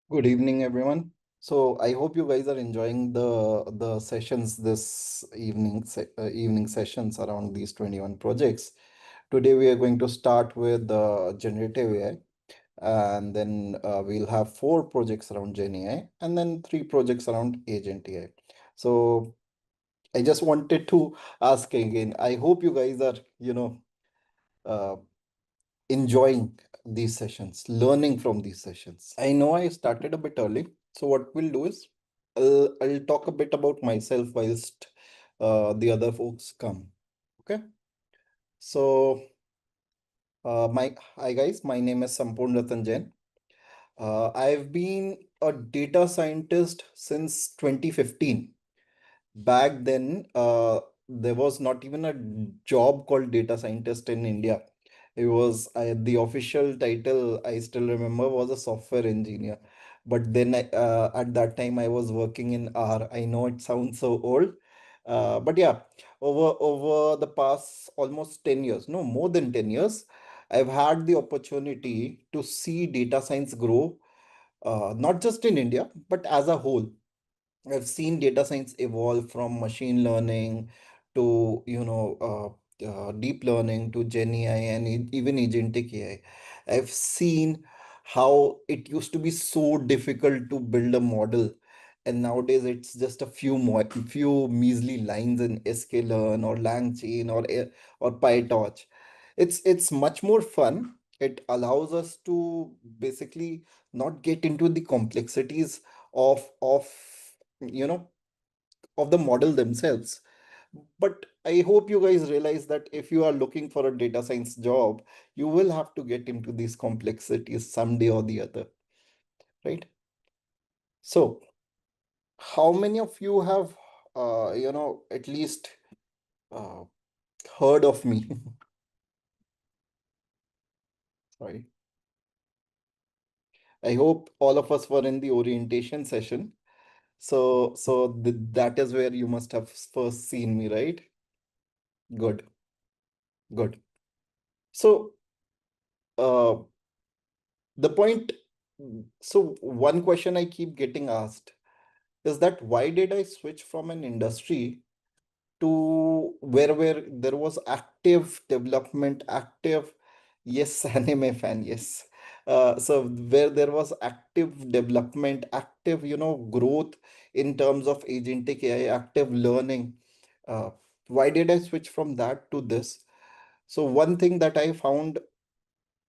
Good evening, everyone. So I hope you guys are enjoying the sessions this evening sessions around these 21 projects. Today we are going to start with generative AI, and then we'll have four projects around Gen AI, and then three projects around Agent AI. So I just wanted to ask again. I hope you guys are, uh, enjoying these sessions, learning from these sessions. I know I started a bit early, so what we'll do is I'll talk a bit about myself whilst the other folks come. Okay. So, my hi guys, my name is Sampurn Ratan Jain. I've been a data scientist since 2015. Back then, there was not even a job called data scientist in India. The official title I still remember was a software engineer. But then at that time I was working in R. I know it sounds so old. But yeah, over the past almost 10 years, no, more than 10 years, I've had the opportunity to see data science grow, not just in India, but as a whole. I've seen data science evolve from machine learning to, deep learning to Gen AI and even agentic AI. I've seen how it used to be so difficult to build a model, and nowadays it's just a few measly lines in sklearn or LangChain or PyTorch. It's much more fun. It allows us to basically not get into the complexities of you know of the model themselves. But I hope you guys realize that if you are looking for a data science job, you will have to get into these complexities someday or the other, right? So how many of you have at least uh, heard of me? Sorry. I hope all of us were in the orientation session. That is where you must have first seen me, right? Good, good. So uh, the point, so one question I keep getting asked is that why did I switch from an industry to where there was active development, active, yes, anime fan, yes. So where there was active development, active, growth in terms of agentic AI, active learning. Uh, why did I switch from that to this? So one thing that I found,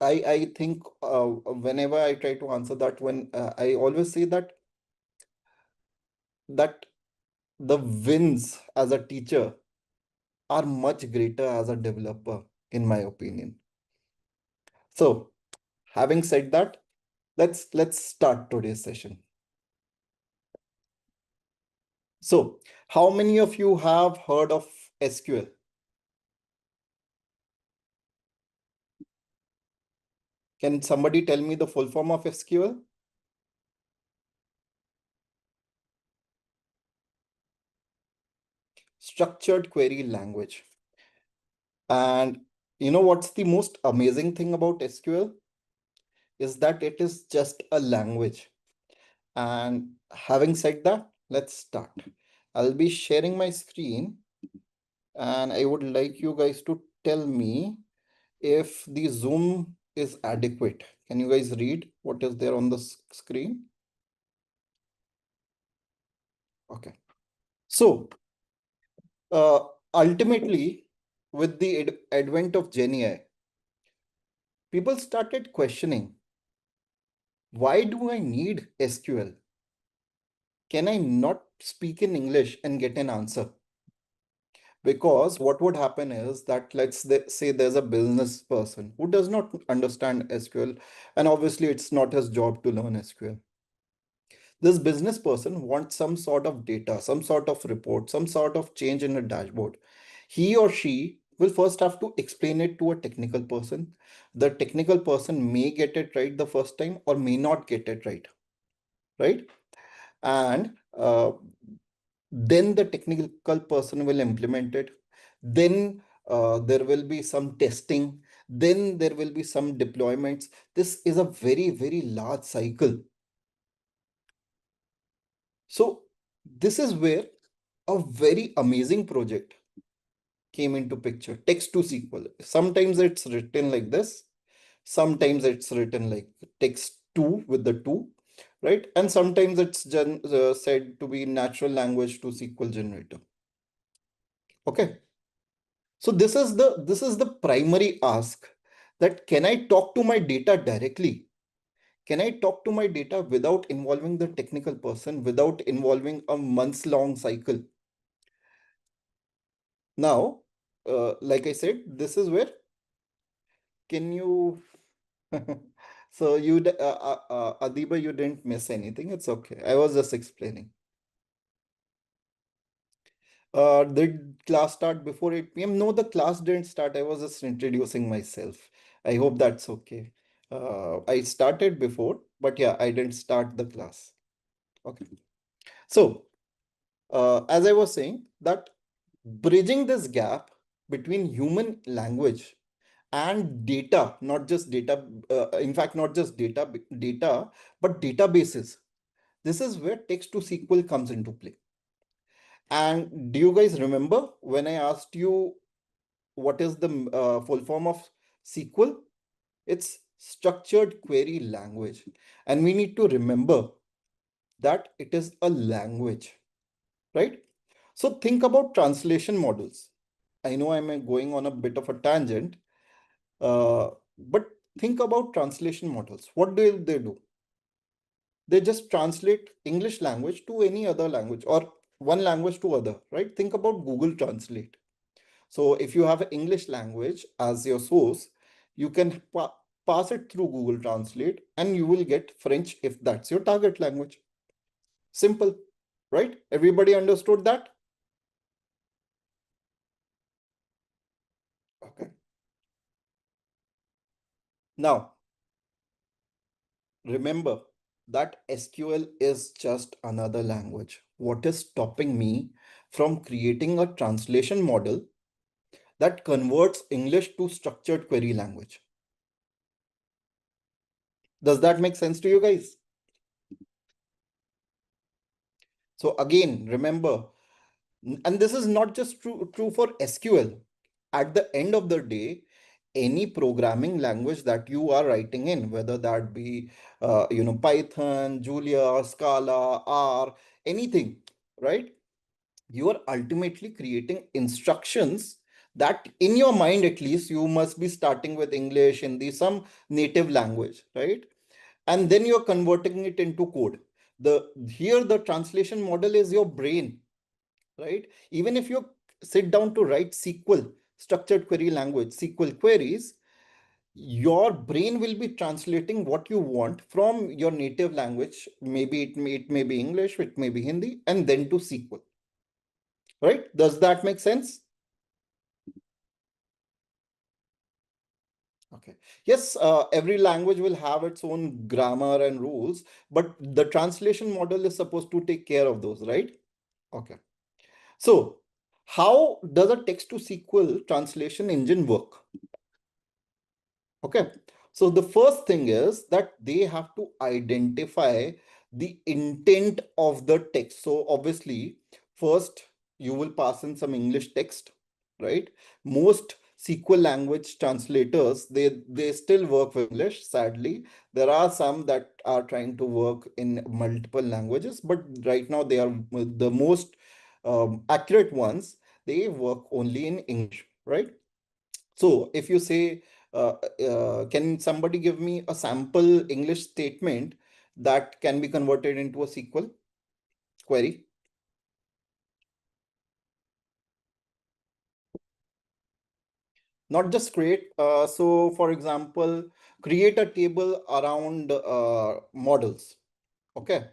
I think whenever I try to answer that, when I always say that the wins as a teacher are much greater as a developer, in my opinion. So, having said that, let's start today's session. So, how many of you have heard of SQL? Can somebody tell me the full form of SQL? Structured Query Language. And you know what's the most amazing thing about SQL is that it is just a language. And having said that, let's start. I'll be sharing my screen and I would like you guys to tell me if the zoom is adequate. Can you guys read what is there on the screen? Okay. So, uh, ultimately, with the advent of Gen AI, people started questioning, why do I need SQL? Can I not speak in English and get an answer? Because what would happen is that say there's a business person who does not understand SQL, and obviously it's not his job to learn SQL. This business person wants some sort of data, some sort of report, some sort of change in a dashboard. He or she will first have to explain it to a technical person. The technical person may get it right the first time or may not get it right, right? And then the technical person will implement it. Then there will be some testing. Then there will be some deployments. This is a very, very large cycle. So this is where a very amazing project came into picture, text to SQL. Sometimes it's written like this, sometimes it's written like text to with the two, right? And sometimes it's said to be natural language to SQL generator. Okay. So this is the primary ask, that can I talk to my data directly? Can I talk to my data without involving the technical person, without involving a months long cycle? Now, like I said, this is where can you so Adiba, you didn't miss anything. It's okay. I was just explaining. Did class start before 8 p.m.? No, the class didn't start. I was just introducing myself. I hope that's okay. I started before, but yeah, I didn't start the class. Okay. So, as I was saying, that bridging this gap between human language and data, not just data, in fact, not just data, but databases. This is where text to SQL comes into play. And do you guys remember when I asked you what is the full form of SQL? It's structured query language. And we need to remember that it is a language, right? So think about translation models. I know I'm going on a bit of a tangent, but think about translation models. What do they do? They just translate English language to any other language, or one language to other, right? Think about Google Translate. So if you have English language as your source, you can pass it through Google Translate and you will get French if that's your target language. Simple, right? Everybody understood that? Okay. Now, remember that SQL is just another language. What is stopping me from creating a translation model that converts English to structured query language? Does that make sense to you guys? So again, remember, and this is not just true for SQL. At the end of the day, any programming language that you are writing in, whether that be Python, Julia, Scala, R, anything, right? You are ultimately creating instructions that in your mind, at least, you must be starting with English, Hindi, some native language, right? And then you're converting it into code. Here the translation model is your brain, right? Even if you sit down to write SQL, structured query language, SQL queries, your brain will be translating what you want from your native language. Maybe it may be English, it may be Hindi, and then to SQL, right? Does that make sense? Okay. Yes, every language will have its own grammar and rules, but the translation model is supposed to take care of those, right? Okay. So, how does a text to SQL translation engine work? Okay. So the first thing is that they have to identify the intent of the text. So obviously, first you will pass in some English text, right? Most SQL language translators, they still work with English. Sadly, there are some that are trying to work in multiple languages, but right now they are the most accurate ones. They work only in English, right? So if you say, can somebody give me a sample English statement that can be converted into a SQL query? Not just create. So for example, create a table around models. Okay.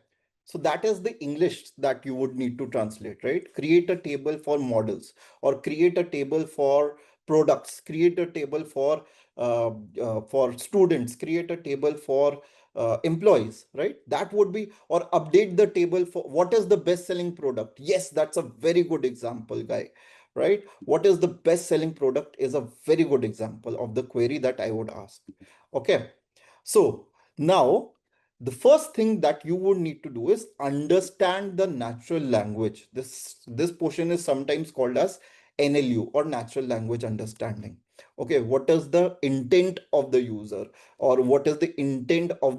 So that is the English that you would need to translate, right? Create a table for models, or create a table for products, create a table for students, create a table for employees, right? That would be, or update the table for what is the best selling product. Yes, that's a very good example, guy, right? What is the best selling product is a very good example of the query that I would ask. Okay. So now The first thing that you would need to do is understand the natural language. This portion is sometimes called as NLU, or natural language understanding. Okay, what is the intent of the user, or what is the intent of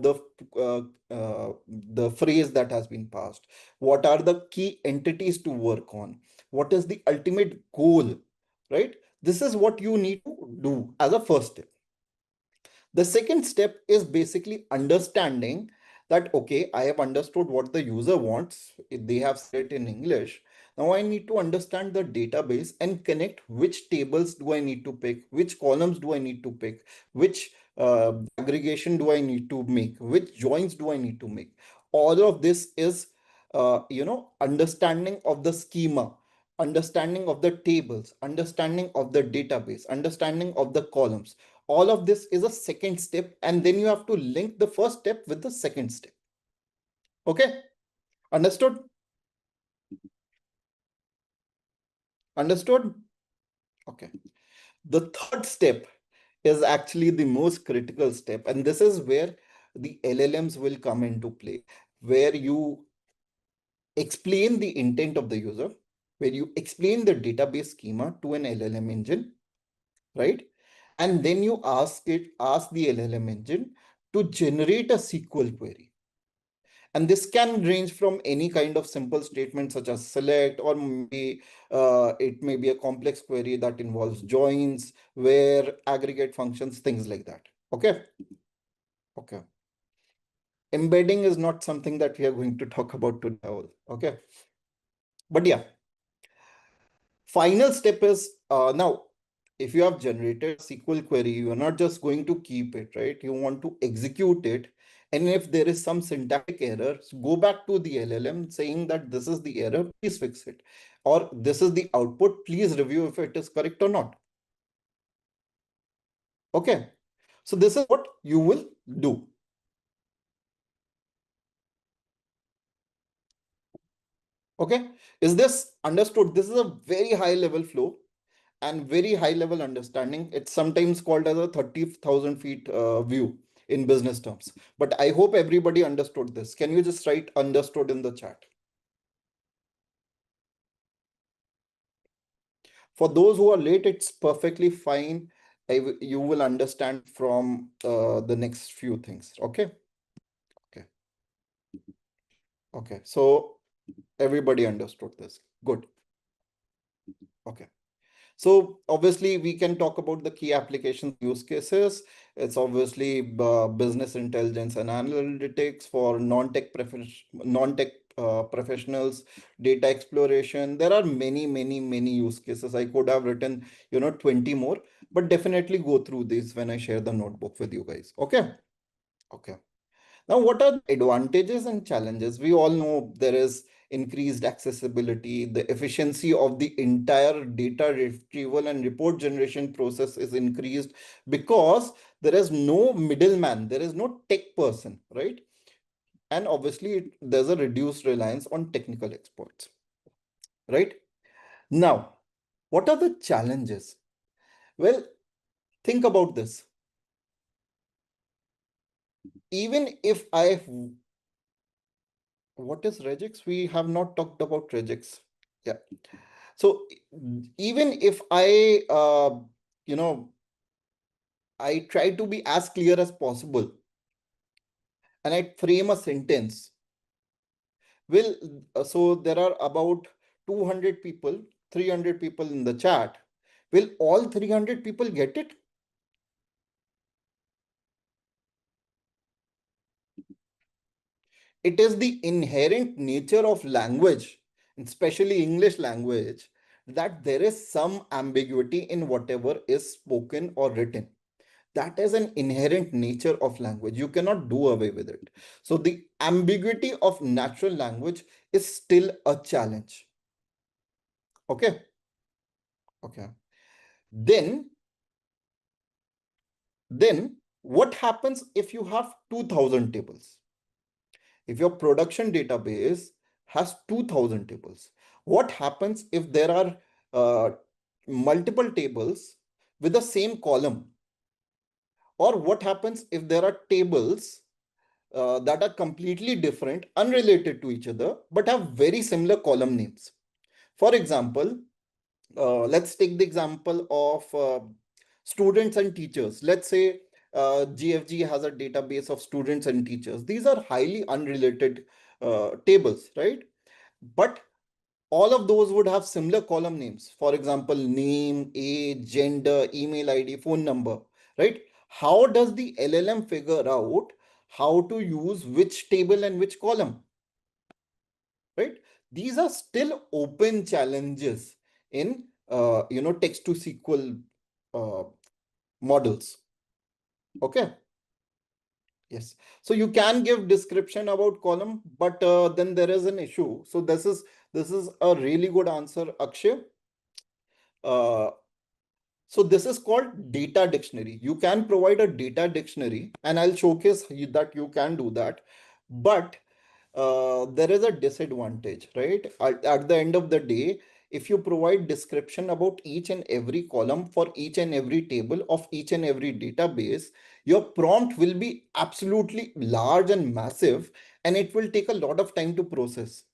uh, the phrase that has been passed? What are the key entities to work on? What is the ultimate goal, right? This is what you need to do as a first step. The second step is basically understanding that, okay, I have understood what the user wants. If they have said it in English. Now I need to understand the database and connect which tables do I need to pick, which columns do I need to pick, which aggregation do I need to make, which joins do I need to make. All of this is, understanding of the schema, understanding of the tables, understanding of the database, understanding of the columns. All of this is a second step, and then you have to link the first step with the second step. Okay, understood? Understood? Okay. The third step is actually the most critical step, and this is where the LLMs will come into play, where you explain the intent of the user, where you explain the database schema to an LLM engine, right? And then you ask the LLM engine to generate a SQL query. And this can range from any kind of simple statement such as select, or maybe it may be a complex query that involves joins, where, aggregate functions, things like that. Okay. Okay. Embedding is not something that we are going to talk about today. Okay. But yeah, final step is now, if you have generated a SQL query, you are not just going to keep it, right? You want to execute it. And if there is some syntactic error, go back to the LLM saying that this is the error, please fix it. Or this is the output, please review if it is correct or not. Okay. So this is what you will do. Okay. Is this understood? This is a very high level flow and very high level understanding. It's sometimes called as a 30,000 feet view in business terms. But I hope everybody understood this. Can you just write understood in the chat? For those who are late, it's perfectly fine. You will understand from the next few things. Okay. Okay. Okay. So everybody understood this. Good. Okay. So obviously we can talk about the key application use cases. It's obviously business intelligence and analytics for non-tech professionals, data exploration. There are many, many, many use cases. I could have written, 20 more, but definitely go through this when I share the notebook with you guys. Okay. Okay. Now, what are the advantages and challenges? We all know there is increased accessibility, the efficiency of the entire data retrieval and report generation process is increased because there is no middleman, there is no tech person, right? And obviously, there's a reduced reliance on technical experts, right? Now, what are the challenges? Well, think about this. Even if what is regex? We have not talked about regex. Yeah. So even if you know, I try to be as clear as possible and I frame a sentence, well, so there are about 200 people, 300 people in the chat. Will all 300 people get it? It is the inherent nature of language, especially English language, that there is some ambiguity in whatever is spoken or written. That is an inherent nature of language. You cannot do away with it. So the ambiguity of natural language is still a challenge. Okay. Okay. Then, then what happens if you have 2000 tables? If your production database has 2000 tables, what happens if there are multiple tables with the same column? Or what happens if there are tables that are completely different, unrelated to each other, but have very similar column names. For example, let's take the example of students and teachers. Let's say GFG has a database of students and teachers. These are highly unrelated tables, right? But all of those would have similar column names. For example, name, age, gender, email ID, phone number, right? How does the LLM figure out how to use which table and which column, right? These are still open challenges in text to SQL uh, models. Okay. Yes. So you can give description about column, but then there is an issue. So this is a really good answer, Akshay. Uh, So this is called data dictionary. You can provide a data dictionary, and I'll showcase that you can do that. But there is a disadvantage, right? At the end of the day, if you provide description about each and every column for each and every table of each and every database, your prompt will be absolutely large and massive, and it will take a lot of time to process,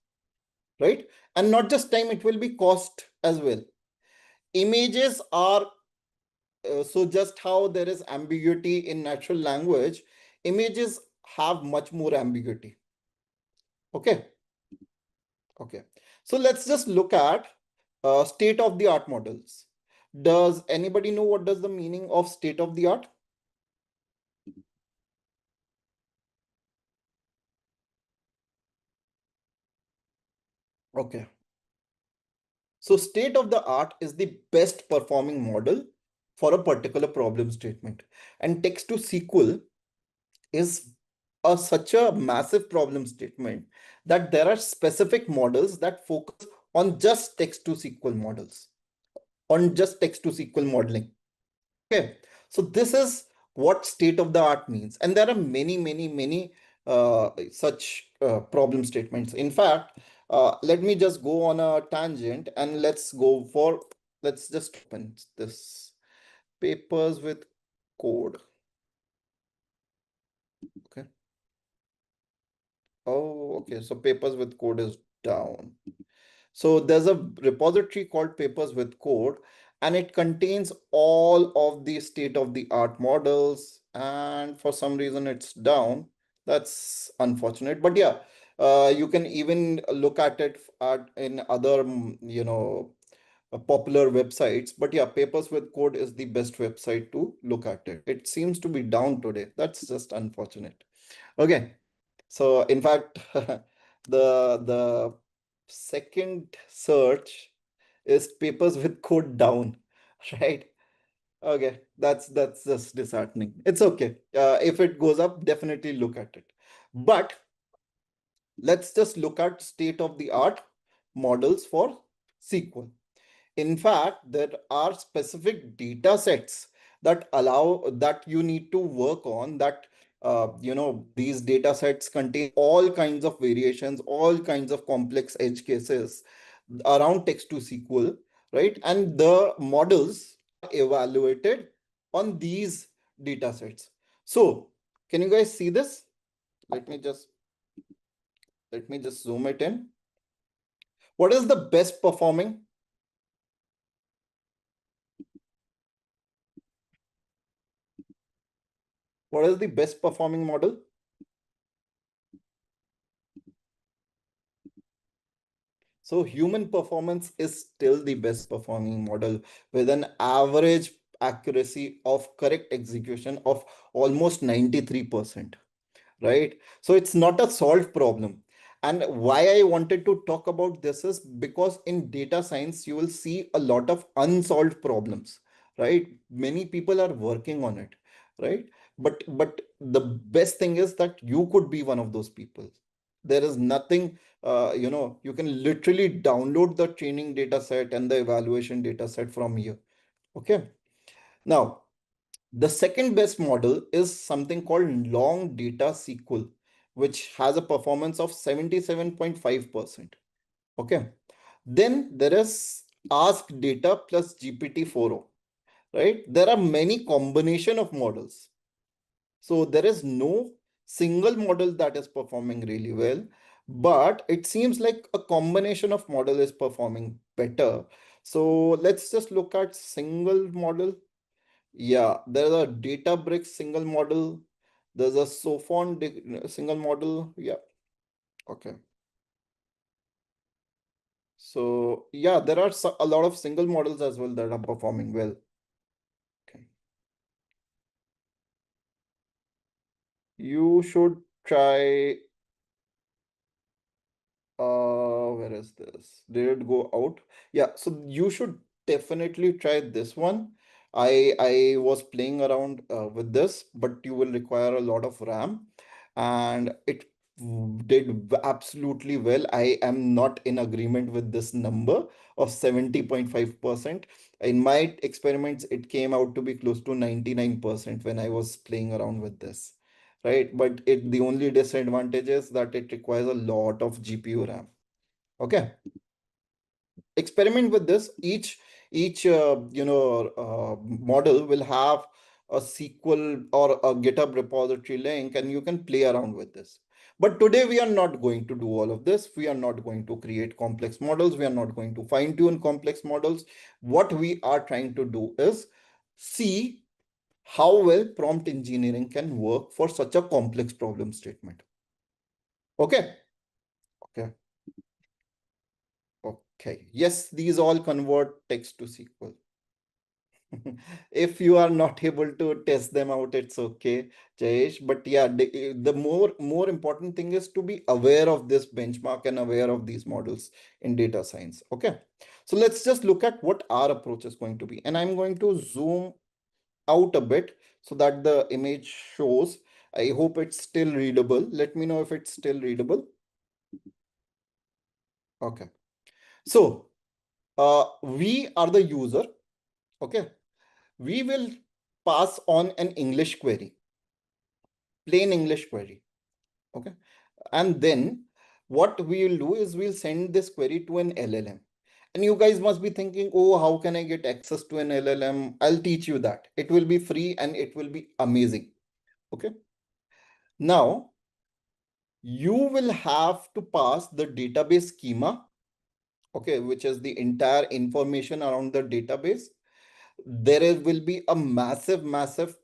right? And not just time, it will be cost as well. Images are so just how there is ambiguity in natural language, images have much more ambiguity. Okay. Okay. So let's just look at state of the art models. Does anybody know what does the meaning of state of the art? Okay. So state of the art is the best performing model for a particular problem statement. And text to SQL is such a massive problem statement that there are specific models that focus on just text to SQL models, on just text to SQL modeling. Okay, so this is what state of the art means, and there are many, many, many such problem statements. In fact, let me just go on a tangent and let's just open this papers with code. Okay. Oh, okay. So papers with code is down. So there's a repository called Papers with Code, and it contains all of the state-of-the-art models. And for some reason, it's down. That's unfortunate. But yeah, you can even look at it in other, popular websites. But yeah, Papers with Code is the best website to look at it. It seems to be down today. That's just unfortunate. Okay. So in fact, the second search is papers with code down, right? Okay, that's just disheartening. It's okay. If it goes up, definitely look at it. But let's just look at state of the art models for SQL. In fact, there are specific data sets that allow that you need to work on that these data sets contain all kinds of variations, all kinds of complex edge cases around text to SQL, right? And the models are evaluated on these data sets. So can you guys see this? Let me just zoom it in. What is the best performing? What is the best performing model? So human performance is still the best performing model with an average accuracy of correct execution of almost 93%, right? So it's not a solved problem. And why I wanted to talk about this is because in data science, you will see a lot of unsolved problems, right? Many people are working on it, right? But the best thing is that you could be one of those people. There is nothing, you can literally download the training data set and the evaluation data set from here. Okay. Now, the second best model is something called long data SQL, which has a performance of 77.5%. Okay. Then there is Ask Data plus GPT-4o, right? There are many combination of models. So there is no single model that is performing really well, but it seems like a combination of model is performing better. So let's just look at single model. Yeah, there's a Databricks single model. There's a Sophon single model. Yeah, okay. So yeah, there are a lot of single models as well that are performing well. Okay. You should try, where is this? Did it go out? Yeah, so you should definitely try this one. I was playing around with this, but you will require a lot of RAM, and it did absolutely well. I am not in agreement with this number of 70.5%. In my experiments, it came out to be close to 99% when I was playing around with this, right? But the only disadvantage is that it requires a lot of GPU RAM. Okay, experiment with this. Each model will have a SQL or a GitHub repository link, and you can play around with this. But today we are not going to do all of this. We are not going to create complex models. We are not going to fine tune complex models. What we are trying to do is see how well prompt engineering can work for such a complex problem statement. Okay. Okay. Okay. Yes, these all convert text to SQL. If you are not able to test them out, it's okay, Jayesh. But yeah, the more important thing is to be aware of this benchmark and aware of these models in data science. Okay. So let's just look at what our approach is going to be. And I'm going to zoom out a bit so that the image shows. I hope it's still readable. Let me know if it's still readable. Okay. So we are the user. Okay. We will pass on an English query, plain English query. Okay. And then what we will do is we'll send this query to an LLM. And you guys must be thinking, oh, how can I get access to an LLM? I'll teach you that. It will be free and it will be amazing. Okay. Now you will have to pass the database schema, okay, which is the entire information around the database. Will be a massive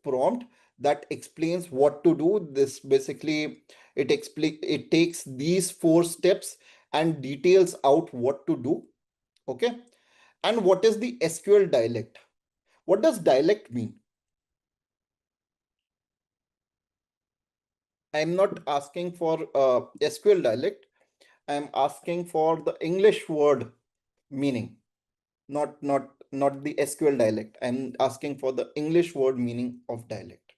prompt that explains what to do. This basically, it takes these 4 steps and details out what to do. Okay. And what is the SQL dialect? What does dialect mean? I'm not asking for SQL dialect. I'm asking for the English word meaning, not the SQL dialect. I'm asking for the English word meaning of dialect.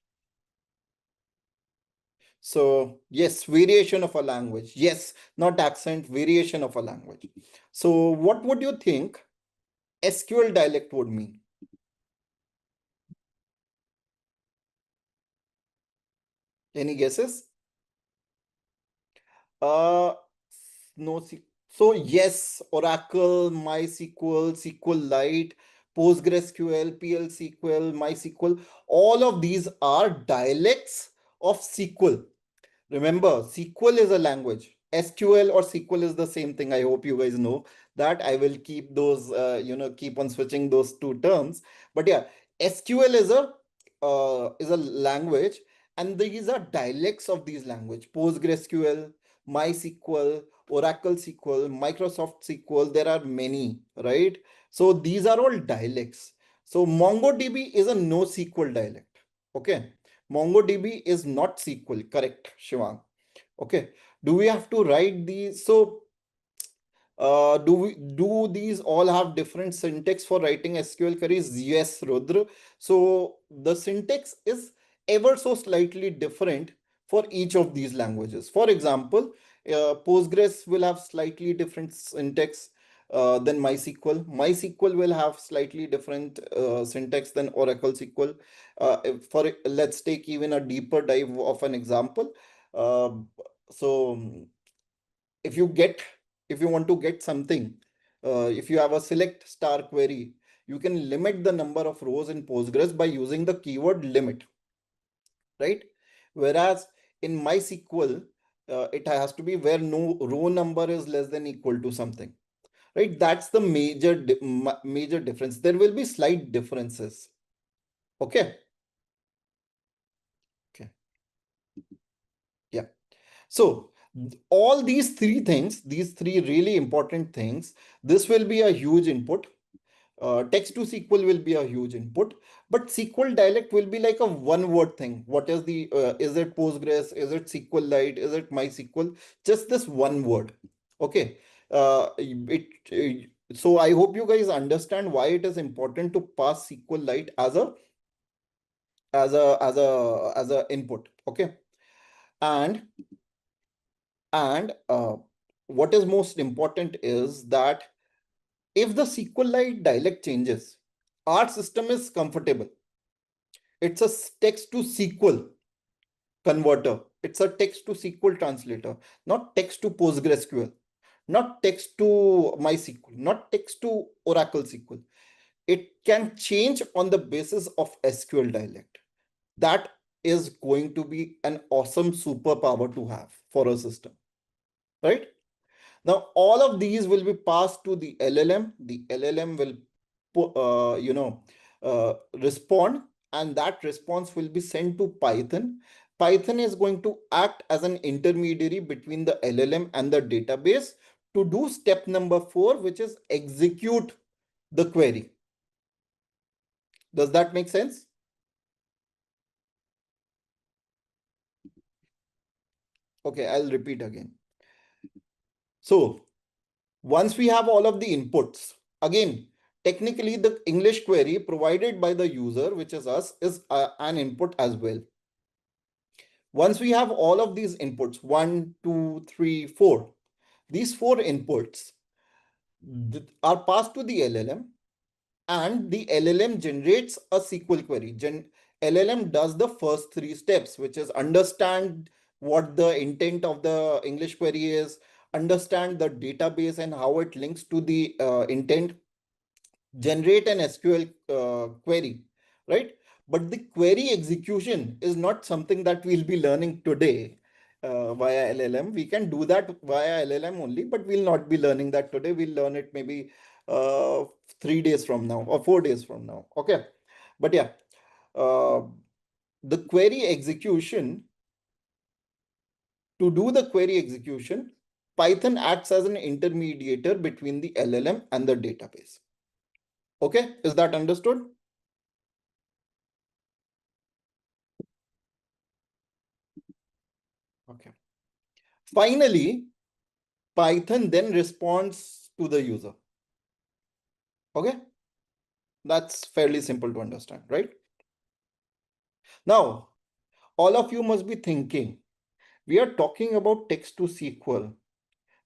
So yes, variation of a language. Yes, not accent, variation of a language. So what would you think SQL dialect would mean? Any guesses? Uh, no. So yes, Oracle, MySQL, SQLite, PostgreSQL, PL/SQL, MySQL, all of these are dialects of SQL. Remember, SQL is a language. SQL or SQL is the same thing. I hope you guys know that. I will keep those, keep on switching those two terms. But yeah, SQL is a language, and these are dialects of these language. PostgreSQL, MySQL, Oracle SQL, Microsoft SQL. There are many, right? So these are all dialects. So MongoDB is a NoSQL dialect. Okay. MongoDB is not SQL, correct, Shivang? Okay. Do we have to write these? So, do these all have different syntax for writing SQL queries? Yes, Rudra. So the syntax is ever so slightly different for each of these languages. For example, Postgres will have slightly different syntax than MySQL. MySQL will have slightly different syntax than Oracle SQL. Let's take even a deeper dive of an example. Uh, so if you get if you want to get something, if you have a select star query, you can limit the number of rows in Postgres by using the keyword limit, right? Whereas in MySQL, it has to be where no row number is less than equal to something, right? That's the major difference. There will be slight differences. Okay. Okay. Yeah. So all these three things, these three really important things, this will be a huge input. Text to SQL will be a huge input, but SQL dialect will be like a one word thing. What is the, is it Postgres? Is it SQLite? Is it MySQL? Just this one word. Okay. So I hope you guys understand why it is important to pass SQLite as a input. Okay. And and what is most important is that if the SQLite dialect changes, our system is comfortable. It's a text to SQL converter. It's a text to SQL translator, not text to PostgreSQL, not text to MySQL, not text to Oracle SQL. It can change on the basis of SQL dialect. That is going to be an awesome superpower to have for a system, right? Now, all of these will be passed to the LLM. The LLM will, respond, and that response will be sent to Python. Python is going to act as an intermediary between the LLM and the database to do step number 4, which is execute the query. Does that make sense? Okay, I'll repeat again. So once we have all of the inputs, again, technically the English query provided by the user, which is us, is an input as well. Once we have all of these inputs, 1, 2, 3, 4, these 4 inputs are passed to the LLM, and the LLM generates a SQL query. LLM does the first 3 steps, which is understand what the intent of the English query is, understand the database and how it links to the intent, generate an SQL query, right? But the query execution is not something that we'll be learning today via LLM. We can do that via LLM only, but we'll not be learning that today. We'll learn it maybe 3 days from now or 4 days from now. Okay. But yeah, uh, the query execution, to do the query execution, Python acts as an intermediator between the LLM and the database. Okay, is that understood? Okay. Finally, Python then responds to the user. Okay, that's fairly simple to understand, right? Now, all of you must be thinking, we are talking about text to SQL,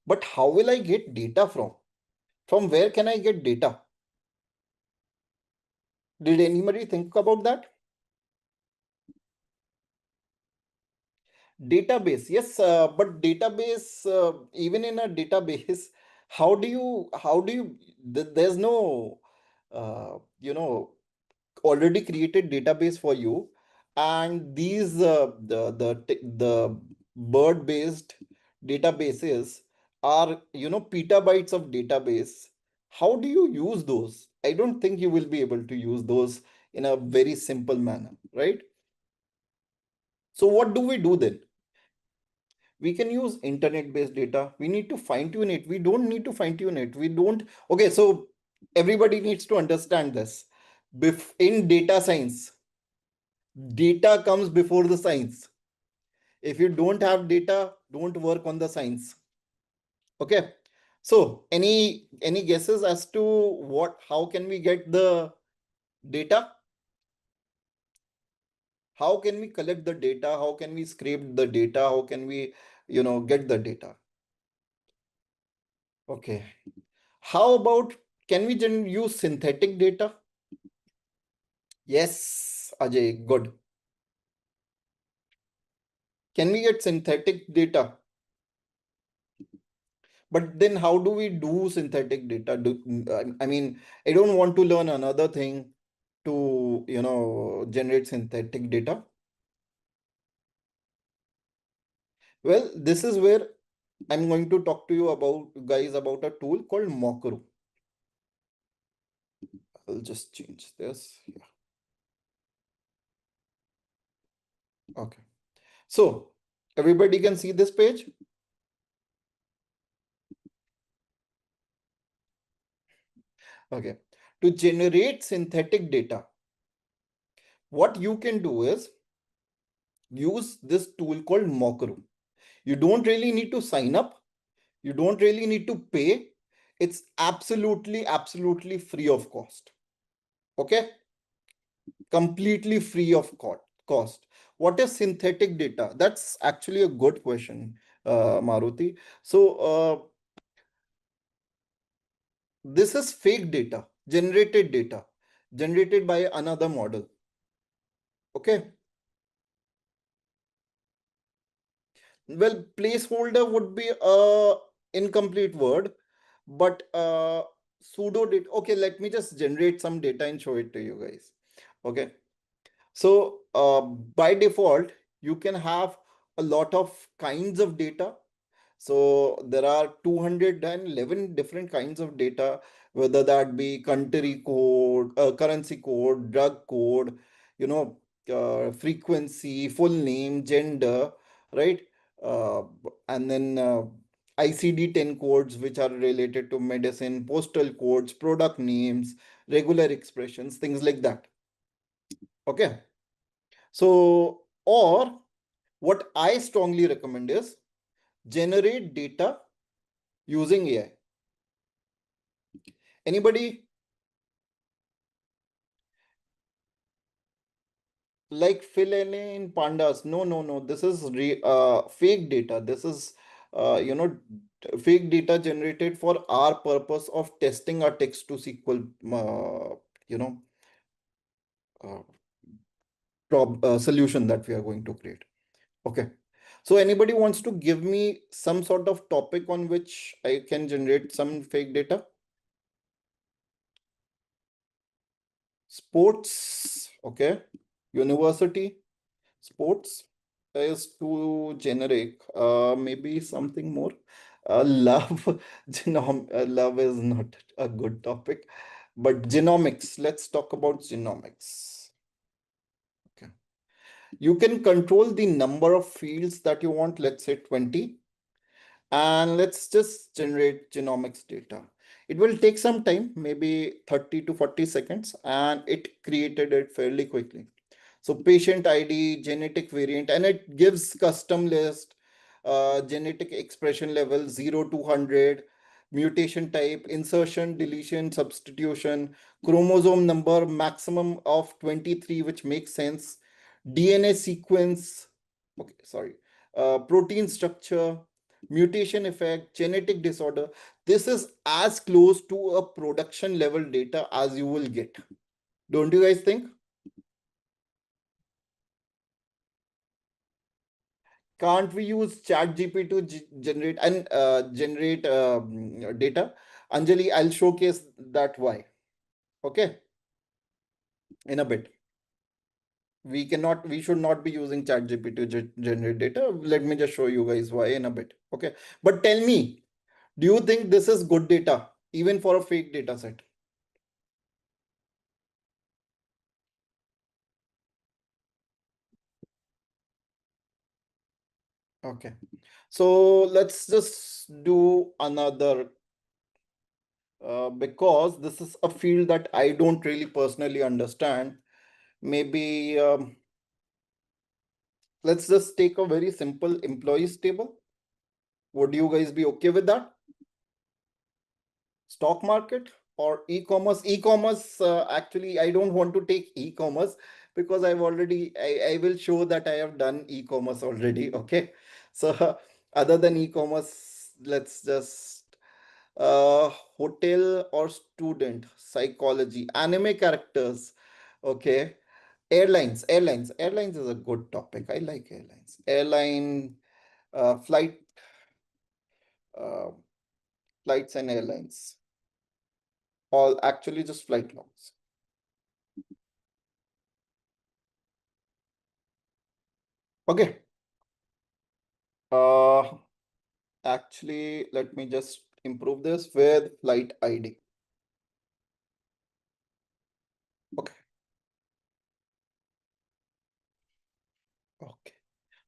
but how will I get data from? From where can I get data? Did anybody think about that? Database, yes, but database, even in a database, there's no, you know, already created database for you, and these the bird based databases are, petabytes of database. How do you use those? I don't think you will be able to use those in a very simple manner, right? So what do we do then? We can use internet based data. We need to fine tune it. We don't need to fine tune it. We don't. Okay, so everybody needs to understand this. In data science, data comes before the science. If you don't have data, don't work on the science. Okay. So any guesses as to how can we get the data? How can we collect the data? How can we scrape the data? How can we, get the data? Okay. How about, can we use synthetic data? Yes, Ajay, good. Can we get synthetic data? But then how do we do synthetic data? I mean, I don't want to learn another thing to, generate synthetic data. Well, this is where I'm going to talk to you about, guys, about a tool called Mokro. I'll just change this. Yeah. Okay. So everybody can see this page. Okay. To generate synthetic data, what you can do is use this tool called Mokro. You don't really need to sign up. You don't really need to pay. It's absolutely free of cost. Okay. Completely free of cost. What is synthetic data? That's actually a good question, Maruti. So, this is fake data, generated by another model. Okay. Well, placeholder would be a incomplete word, but pseudo data. Okay, let me just generate some data and show it to you guys. Okay. So by default, you can have a lot of kinds of data. So there are 211 different kinds of data, whether that be country code, currency code, drug code, you know, frequency, full name, gender, right? Uh, and then ICD-10 codes, which are related to medicine, postal codes, product names, regular expressions, things like that. Okay. So, or what I strongly recommend is generate data using AI. Anybody like fill in pandas? No, no, no. This is fake data. This is, fake data generated for our purpose of testing our text to SQL, you know, uh, solution that we are going to create. Okay. So anybody wants to give me some sort of topic on which I can generate some fake data? Sports, okay. University, sports is too generic. Maybe something more. Love, love is not a good topic, but genomics. Let's talk about genomics. Okay. You can control the number of fields that you want, let's say 20. And let's just generate genomics data. It will take some time, maybe 30 to 40 seconds, and it created it fairly quickly. So patient ID, genetic variant, and it gives custom list, genetic expression level 0 to 100, mutation type, insertion, deletion, substitution, chromosome number maximum of 23, which makes sense, DNA sequence, okay, sorry, protein structure, mutation effect, genetic disorder. This is as close to a production level data as you will get. Don't you guys think? Can't we use ChatGPT to generate and generate data? Anjali, I'll showcase that why. Okay, in a bit. We should not be using ChatGPT to generate data. Let me just show you guys why in a bit. Okay, but tell me, do you think this is good data, even for a fake data set? Okay, so let's just do another, because this is a field that I don't really personally understand. Maybe let's just take a very simple employees table. Would you guys be okay with that? Stock market or e-commerce? E-commerce, actually, I don't want to take e-commerce because I will show that I have done e-commerce already. Okay. So other than e-commerce, let's just hotel or student, psychology, anime characters. Okay. Airlines is a good topic. I like airlines. Flight, uh, flights and airlines. All actually just flight logs. Okay. Uh, Actually, let me just improve this with flight ID. Okay. Okay.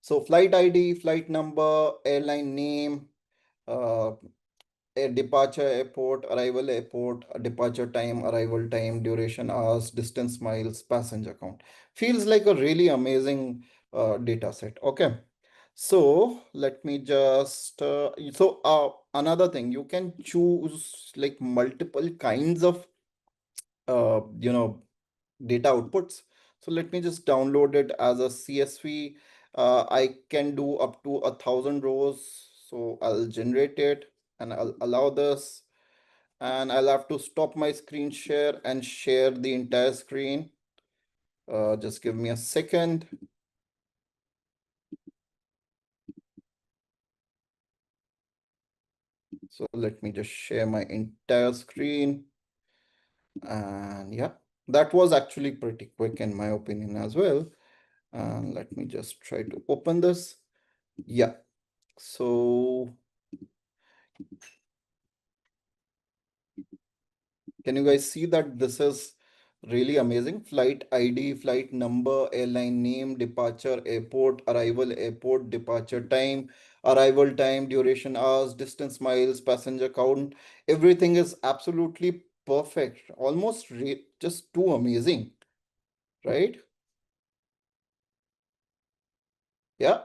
So flight ID, flight number, airline name, uh, a departure airport, arrival airport, departure time, arrival time, duration hours, distance miles, passenger count. Feels like a really amazing data set. Okay. So let me just, another thing, you can choose like multiple kinds of, you know, data outputs. So let me just download it as a CSV. I can do up to 1,000 rows. So I'll generate it and I'll allow this. And I'll have to stop my screen share and share the entire screen. Just give me a second. So let me just share my entire screen. And yeah, that was actually pretty quick in my opinion as well. And let me just try to open this. Yeah. So can you guys see that this is really amazing? Flight ID, flight number, airline name, departure, airport, arrival, airport, departure time, arrival time, duration hours, distance miles, passenger count. Everything is absolutely perfect. Almost just too amazing, right? Yeah.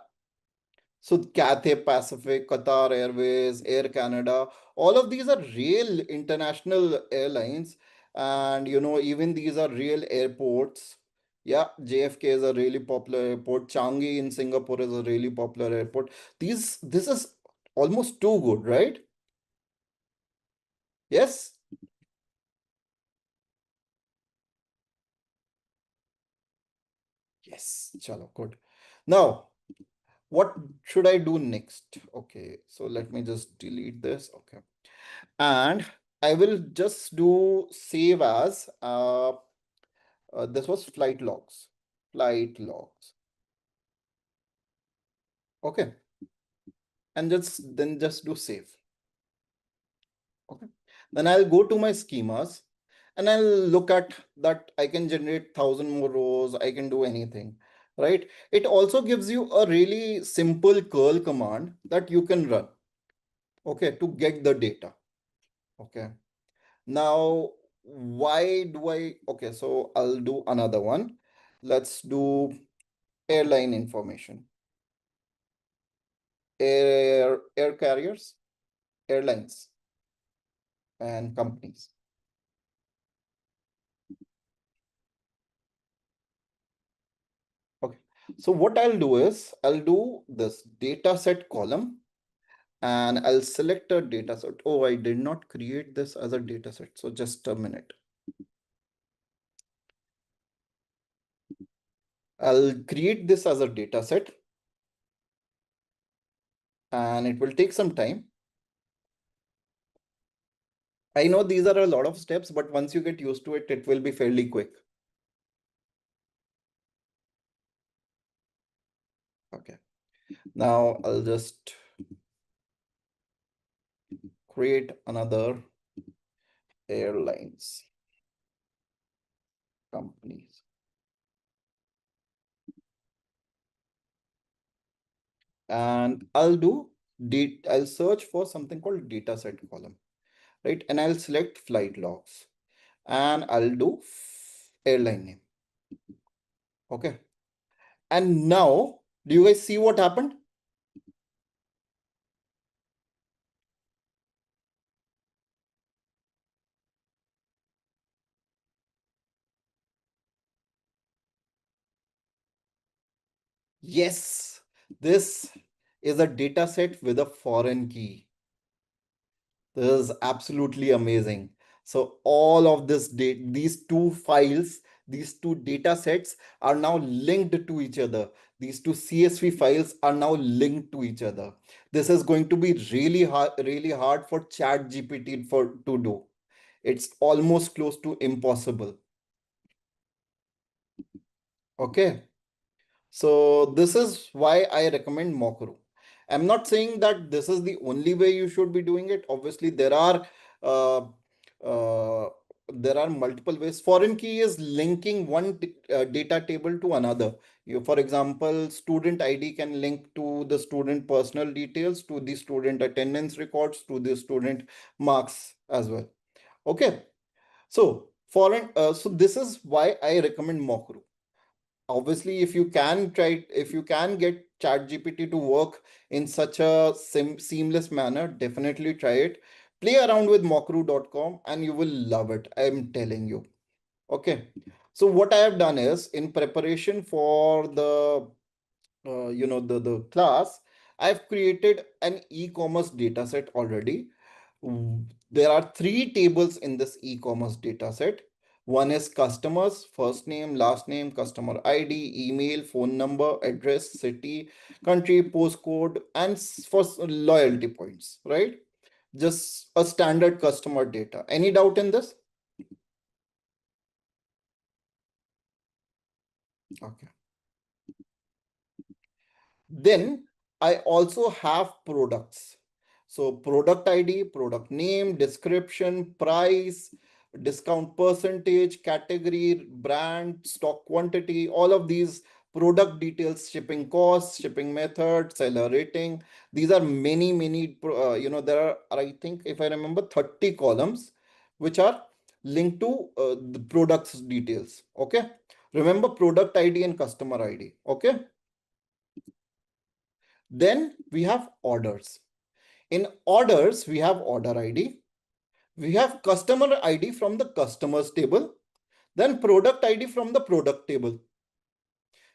So Cathay Pacific, Qatar Airways, Air Canada, all of these are real international airlines. And even these are real airports. Yeah, JFK is a really popular airport. Changi in Singapore is a really popular airport. This is almost too good, right? Yes? Yes, chalo, good. Now, what should I do next? Okay, so let me just delete this. Okay. And I will just do save as this was flight logs. Okay, and just do save. Okay, then I'll go to my schemas and I'll look at that. I can generate 1,000 more rows. I can do anything, right? It also gives you a really simple curl command that you can run. Okay, to get the data. Okay. Now, why do I? Okay, so I'll do another one. Let's do airline information. Air carriers, airlines, and companies. Okay, so what I'll do is I'll do this data set column and I'll select a data set. Oh, I did not create this as a data set. So just a minute. I'll create this as a data set and it will take some time. I know these are a lot of steps, but once you get used to it, it will be fairly quick. Okay. Now I'll just create another airlines companies. And I'll search for something called data set column, right? And I'll select flight logs and I'll do airline name. Okay. And now, do you guys see what happened? Yes, this is a data set with a foreign key. This is absolutely amazing. So all of these two files, these two data sets are now linked to each other. These two CSV files are now linked to each other. This is going to be really hard for Chat GPT to do. It's almost close to impossible. Okay. So this is why I recommend Mokro. I'm not saying that this is the only way you should be doing it. Obviously, uh, uh, there are multiple ways. Foreign key is linking one data table to another. For example, student ID can link to the student personal details, to the student attendance records, to the student marks as well. Okay. So this is why I recommend Mokru. Obviously, if you can get ChatGPT to work in such a seamless manner, definitely try it. Play around with mokru.com and you will love it. I'm telling you. Okay. So what I have done is, in preparation for the class, I've created an e-commerce data set already. There are three tables in this e-commerce data set. One is customers, first name, last name, customer ID, email, phone number, address, city, country, postcode, and for loyalty points, right? Just a standard customer data. Any doubt in this? Okay. Then I also have products. So product ID, product name, description, price, discount percentage, category, brand, stock quantity, all of these product details, shipping costs, shipping method, seller rating. These are many, there are, I think, if I remember, 30 columns, which are linked to the products details. Okay. Remember product ID and customer ID. Okay. Then we have orders. In orders, we have order ID. We have customer ID from the customers table. Then product ID from the product table.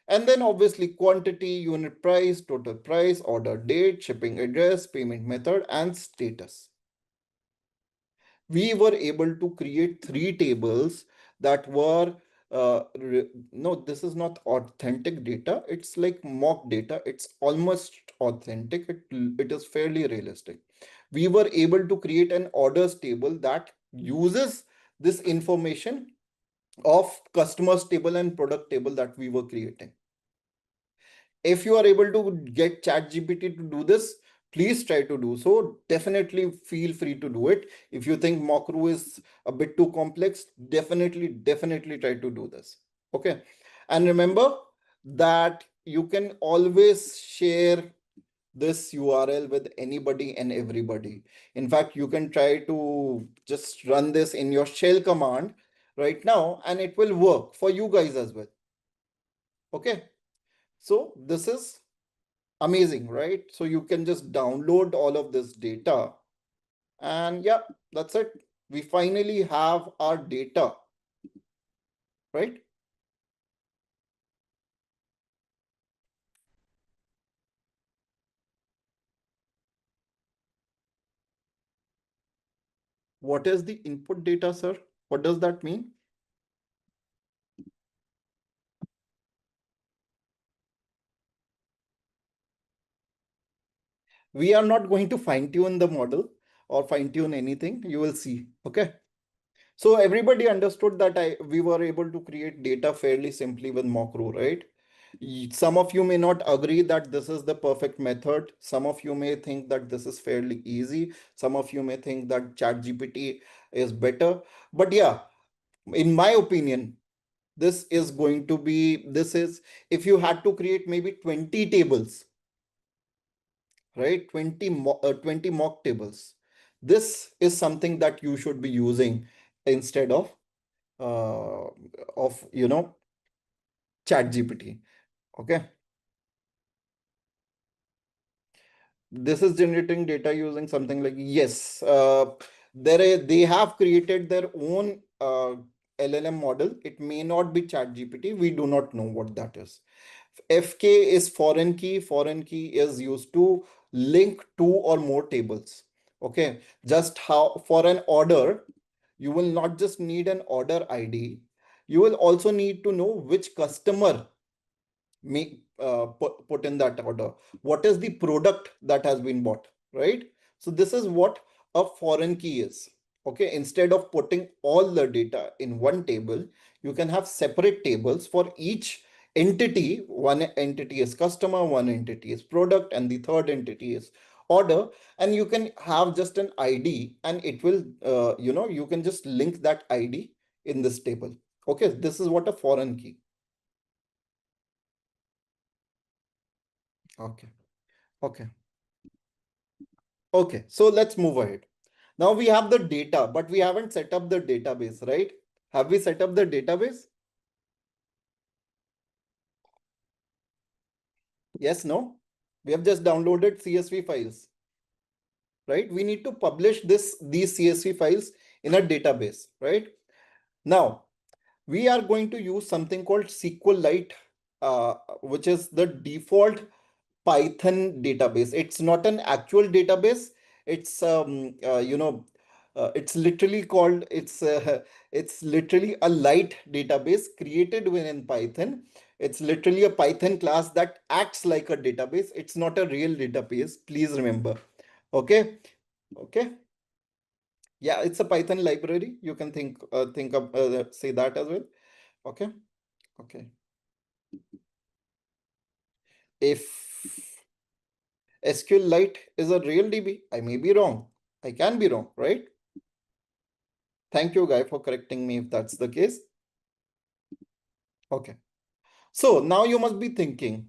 And then obviously quantity, unit price, total price, order date, shipping address, payment method, and status. We were able to create three tables that were no, this is not authentic data. It's like mock data. It's almost authentic. It is fairly realistic. We were able to create an orders table that uses this information of customers table and product table that we were creating. If you are able to get ChatGPT to do this, please try to do so. Definitely feel free to do it. If you think Mokru is a bit too complex, definitely try to do this. Okay. And remember that you can always share this URL with anybody and everybody. In fact, you can try to just run this in your shell command right now, and it will work for you guys as well. Okay. So this is amazing, right? So you can just download all of this data, and yeah, that's it. We finally have our data, right? What is the input data, sir? What does that mean? We are not going to fine tune the model or fine tune anything. You will see. Okay. So everybody understood that we were able to create data fairly simply with Mokro, right? Some of you may not agree that this is the perfect method. Some of you may think that this is fairly easy. Some of you may think that ChatGPT is better. But yeah, in my opinion, this is, if you had to create maybe 20 tables, right? 20 mock tables. This is something that you should be using instead uh, of chat gpt. Okay. This is generating data using something like, yes, they have created their own LLM model. It may not be chat gpt. We do not know what that is. FK is foreign key. Foreign key is used to link two or more tables. Okay. Just how for an order, you will not just need an order ID. You will also need to know which customer put in that order. What is the product that has been bought, right? So this is what a foreign key is. Okay. Instead of putting all the data in one table, you can have separate tables for each entity. One entity is customer, one entity is product, and the third entity is order. And you can have just an ID, and it will, you can just link that ID in this table. Okay, this is what a foreign key. Okay, okay, okay. So let's move ahead. Now we have the data, but we haven't set up the database, right? Have we set up the database? Yes, no? We have just downloaded CSV files, right? We need to publish these CSV files in a database, right? Now, we are going to use something called SQLite, which is the default Python database. It's not an actual database. It's it's literally called it's literally a light database created within Python. It's literally a Python class that acts like a database. It's not a real database. Please remember. Okay. Okay. Yeah, it's a Python library. You can think of say that as well. Okay. Okay. If SQLite is a real DB, I may be wrong. I can be wrong, right? Thank you, Guy, for correcting me if that's the case. Okay. So now you must be thinking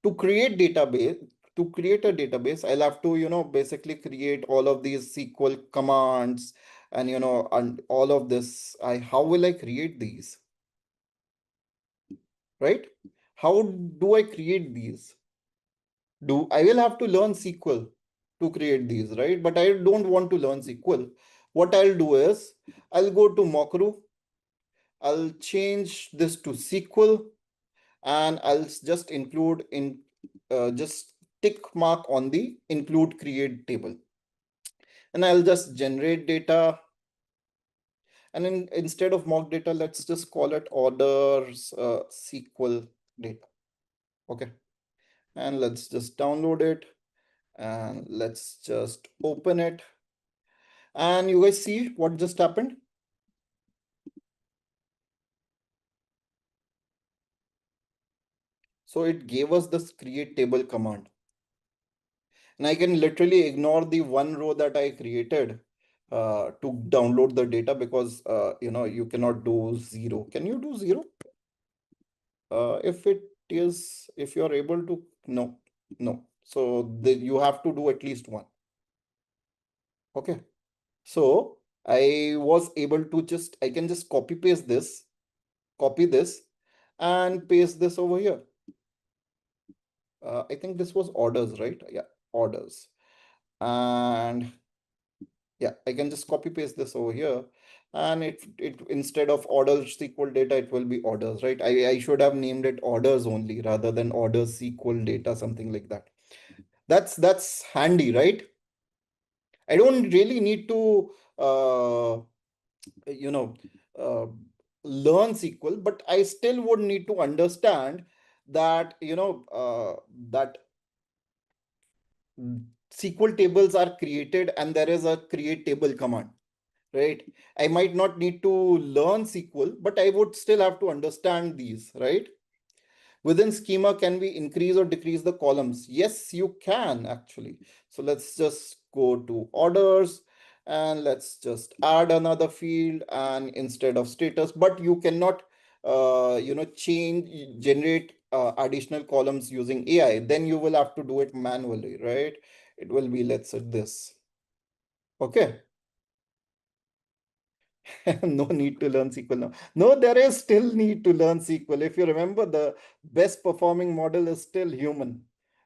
to create database, to create a database, I'll have to, basically create all of these SQL commands and, and all of this. How will I create these? Right? How do I create these? I will have to learn SQL to create these, right? But I don't want to learn SQL. What I'll do is I'll go to Mokru. I'll change this to SQL, and I'll just include in just tick mark on the include create table, and I'll just generate data. And instead of mock data, let's just call it orders SQL data. Okay, and let's just download it, and let's just open it. And you guys see what just happened? So it gave us this create table command. And I can literally ignore the one row that I created to download the data, because you cannot do zero. Can you do zero? If you're able to, no, no. So you have to do at least one. Okay. So I was able to I can just copy this and paste this over here. I think this was orders, right? Yeah, orders. And yeah, I can just copy paste this over here, and it instead of orders SQL data, it will be orders, right? I should have named it orders only rather than orders SQL data, something like that. That's handy, right? I don't really need to you know uh, learn SQL, but I still would need to understand that that SQL tables are created and there is a create table command, right? I might not need to learn SQL, but I would still have to understand these, right? Within schema, can we increase or decrease the columns? Yes, you can actually. So let's just go to orders, and let's just add another field, and instead of status, but you cannot, generate additional columns using AI. Then you will have to do it manually, right? It will be, let's say this. Okay. No need to learn SQL now. No, there is still need to learn SQL. If you remember, the best performing model is still human.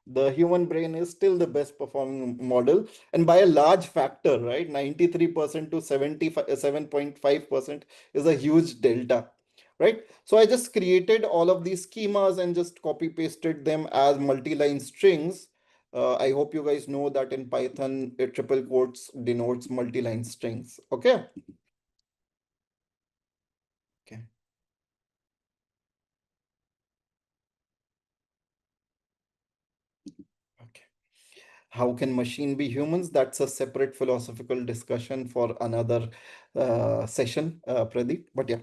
The human brain is still the best performing model, and by a large factor, right? 93% to 77.5% is a huge delta, right? So I just created all of these schemas and just copy pasted them as multi-line strings. I hope you guys know that in Python, triple quotes denotes multi-line strings. Okay. Okay. Okay. How can machine be humans? That's a separate philosophical discussion for another session, Pradeep. But yeah.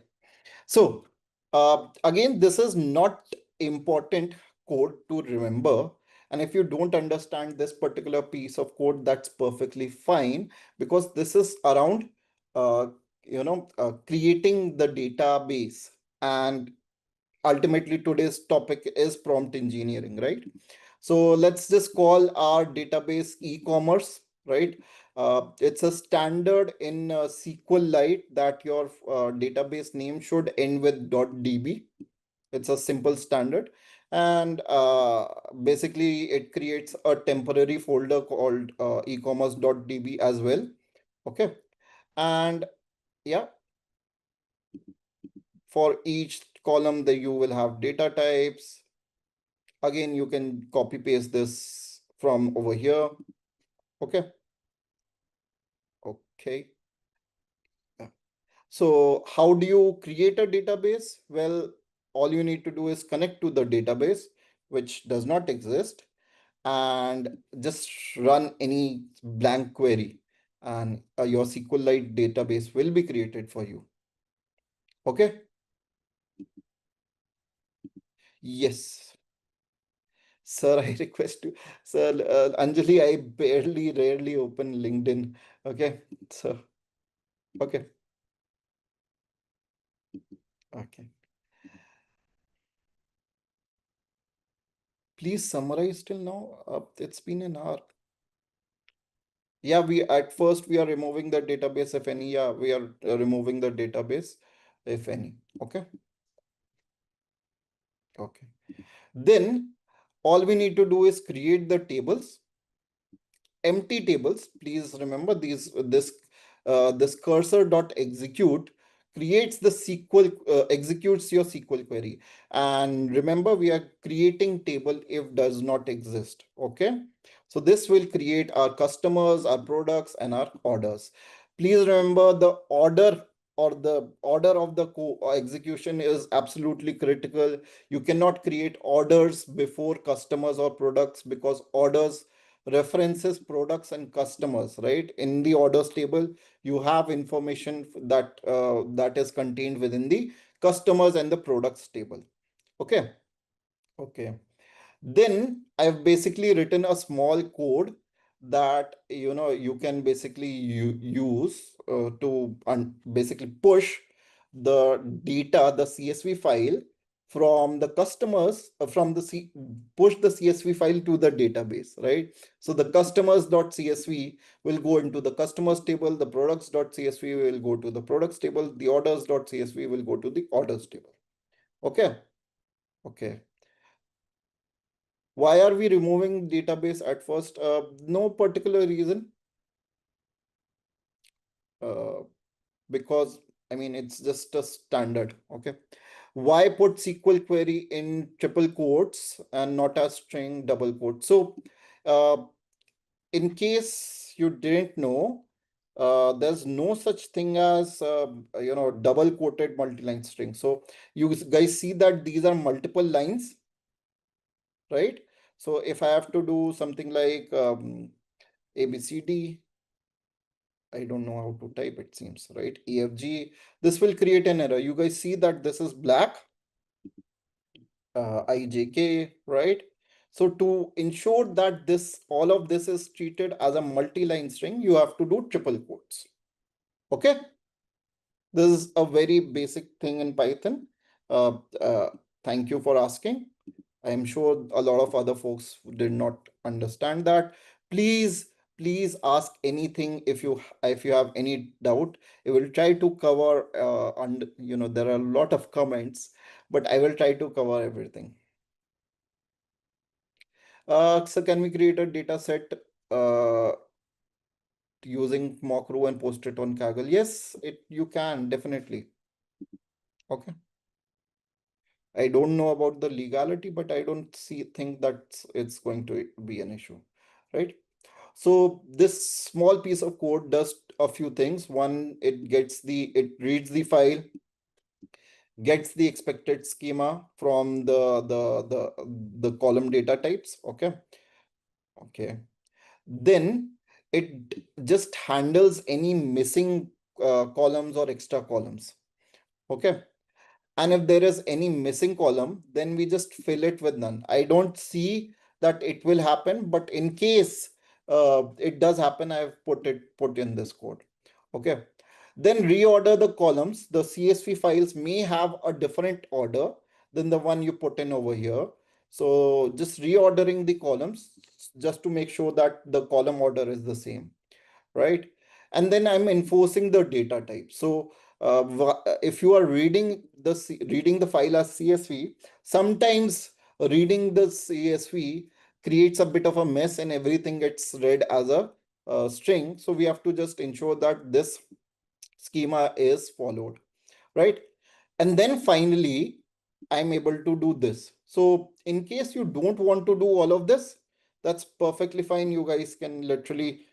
So Again, this is not important code to remember. And if you don't understand this particular piece of code, that's perfectly fine, because this is around, uh, creating the database. And ultimately, today's topic is prompt engineering, right? So let's just call our database e-commerce, right? It's a standard in SQLite that your database name should end with .db. It's a simple standard. And basically, it creates a temporary folder called ecommerce.db as well. Okay. And yeah, for each column, that you will have data types. Again, you can copy paste this from over here. Okay. Okay. Yeah. So how do you create a database? Well, all you need to do is connect to the database, which does not exist, and just run any blank query, and your SQLite database will be created for you. Okay. Yes. Sir, I request you, sir, Anjali, I rarely open LinkedIn. Okay. So, okay. Okay. Please summarize till now. It's been an hour. Yeah, we at first we are removing the database if any. Yeah, we are removing the database if any. Okay. Okay. Then all we need to do is create the tables, empty tables. Please remember this cursor dot execute creates the SQL, executes your SQL query. And remember, we are creating table if does not exist. Okay. So this will create our customers, our products, and our orders. Please remember, the order or the order of the execution is absolutely critical. You cannot create orders before customers or products, because orders references products and customers, right? In the orders table, you have information that is contained within the customers and the products table. Okay. Okay. Then I've basically written a small code that you can basically use to basically push the data, the CSV file from the customers, push the CSV file to the database, right? So the customers.csv will go into the customers table, the products.csv will go to the products table, the orders.csv will go to the orders table. Okay. Okay. Why are we removing database at first? No particular reason. Uh, because I mean, it's just a standard. Okay. Why put SQL query in triple quotes and not a string double quote? So, uh, in case you didn't know, there's no such thing as double quoted multi-line string. So you guys see that these are multiple lines, right? So if I have to do something like ABCD, I don't know how to type, it seems, right? EFG, this will create an error. You guys see that this is black, IJK, right? So to ensure that all of this is treated as a multi-line string, you have to do triple quotes. Okay. This is a very basic thing in Python. Uh, uh, Thank you for asking. I'm sure a lot of other folks did not understand that. Please, please ask anything if you have any doubt. I will try to cover and there are a lot of comments, but I will try to cover everything. So can we create a data set uh, using Mockro and post it on Kaggle? Yes, you can definitely. Okay. I don't know about the legality, but I don't think that it's going to be an issue, right? So this small piece of code does a few things. One, it reads the file, gets the expected schema from the column data types. Okay. Okay. Then it just handles any missing columns or extra columns. Okay. And if there is any missing column, then we just fill it with none. I don't see that it will happen, but in case it does happen, I've put in this code. Okay. Then reorder the columns. The CSV files may have a different order than the one you put in over here. So just reordering the columns just to make sure that the column order is the same, right? And then I'm enforcing the data type. So if you are reading the file as CSV, sometimes reading the CSV creates a bit of a mess and everything gets read as a string. So we have to just ensure that this schema is followed, right? And then finally, I'm able to do this. So in case you don't want to do all of this, that's perfectly fine. You guys can literally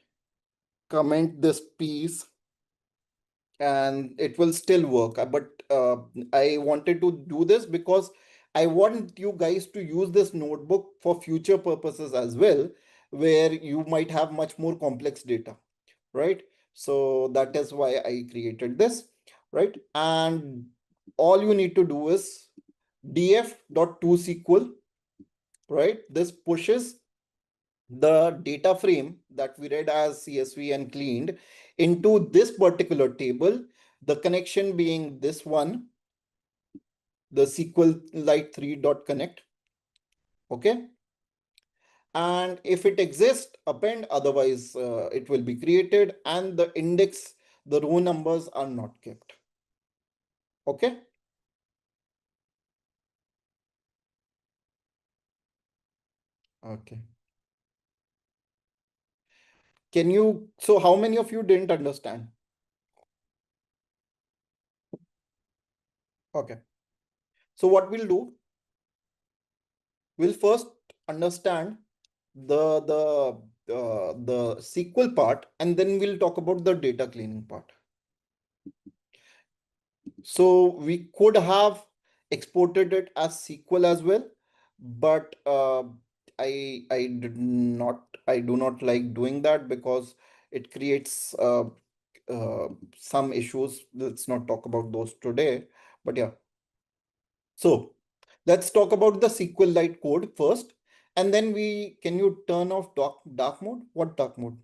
comment this piece and it will still work. But I wanted to do this because I want you guys to use this notebook for future purposes as well, where you might have much more complex data, right? So that is why I created this, right? And all you need to do is df.toSQL, right? This pushes the data frame that we read as CSV and cleaned into this particular table, the connection being this one, the SQLite 3.connect. Okay. And if it exists, append, otherwise it will be created, and the index, the row numbers are not kept. Okay. Okay. Can you, so how many of you didn't understand? Okay. So what we'll do, we'll first understand the SQL part, and then we'll talk about the data cleaning part. So we could have exported it as SQL as well, but I do not like doing that because it creates some issues. Let's not talk about those today, but yeah. So let's talk about the SQLite code first, and then can you turn off dark mode? What dark mode?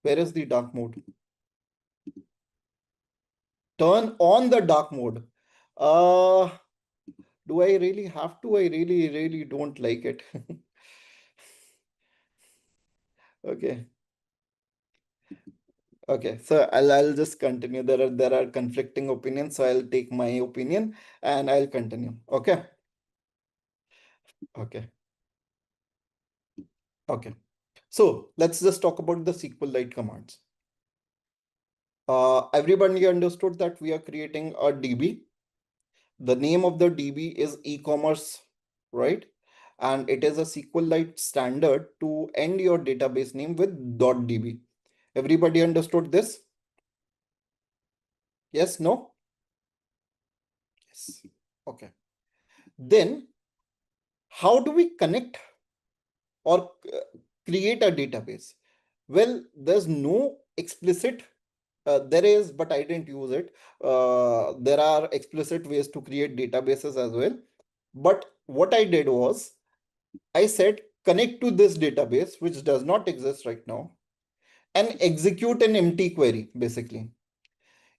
Where is the dark mode? Turn on the dark mode. Uh, do I really have to? I really don't like it. Okay. Okay. So I'll just continue. There are conflicting opinions, so I'll take my opinion and I'll continue. Okay. Okay. Okay. So let's just talk about the SQLite commands. Everybody understood that we are creating a DB. The name of the DB is e-commerce, right? And it is a SQLite standard to end your database name with .db. Everybody understood this? Yes, no? Yes. Okay. Then how do we connect or create a database? Well, there's no explicit, there is, but I didn't use it. There are explicit ways to create databases as well. But what I did was I said connect to this database, which does not exist right now, and execute an empty query, basically.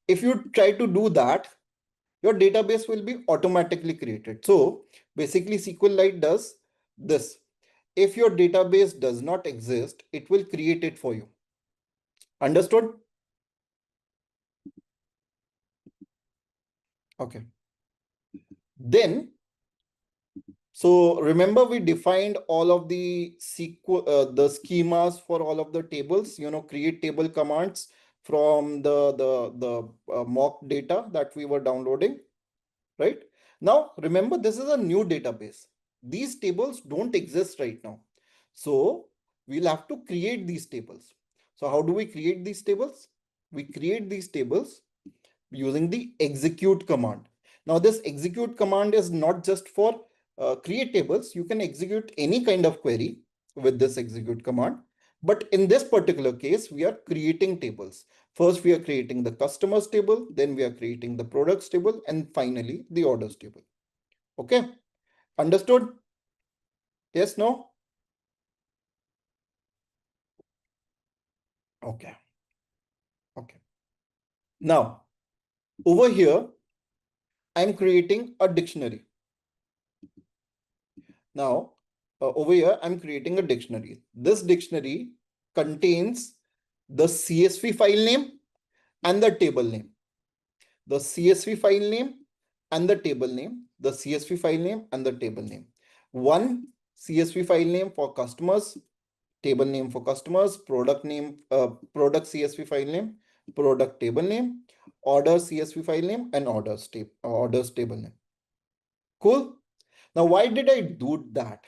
If you try to do that, your database will be automatically created. So basically SQLite does this. If your database does not exist, it will create it for you. Understood? Okay. Then, so remember we defined all of the the schemas for all of the tables, create table commands from the mock data that we were downloading, right? Now, remember, this is a new database. These tables don't exist right now. So we'll have to create these tables. So how do we create these tables? We create these tables using the execute command. Now, this execute command is not just for create tables. You can execute any kind of query with this execute command. But in this particular case, we are creating tables. First, we are creating the customers table, then we are creating the products table, and finally the orders table. Okay, understood? Yes, no? Okay, okay. Now, over here, I'm creating a dictionary. Now, over here, I'm creating a dictionary. This dictionary contains the CSV file name and the table name. The CSV file name and the table name, the CSV file name and the table name. One CSV file name for customers, table name for customers, product name, product CSV file name, product table name, order CSV file name, and orders table name. Cool. Now, why did I do that?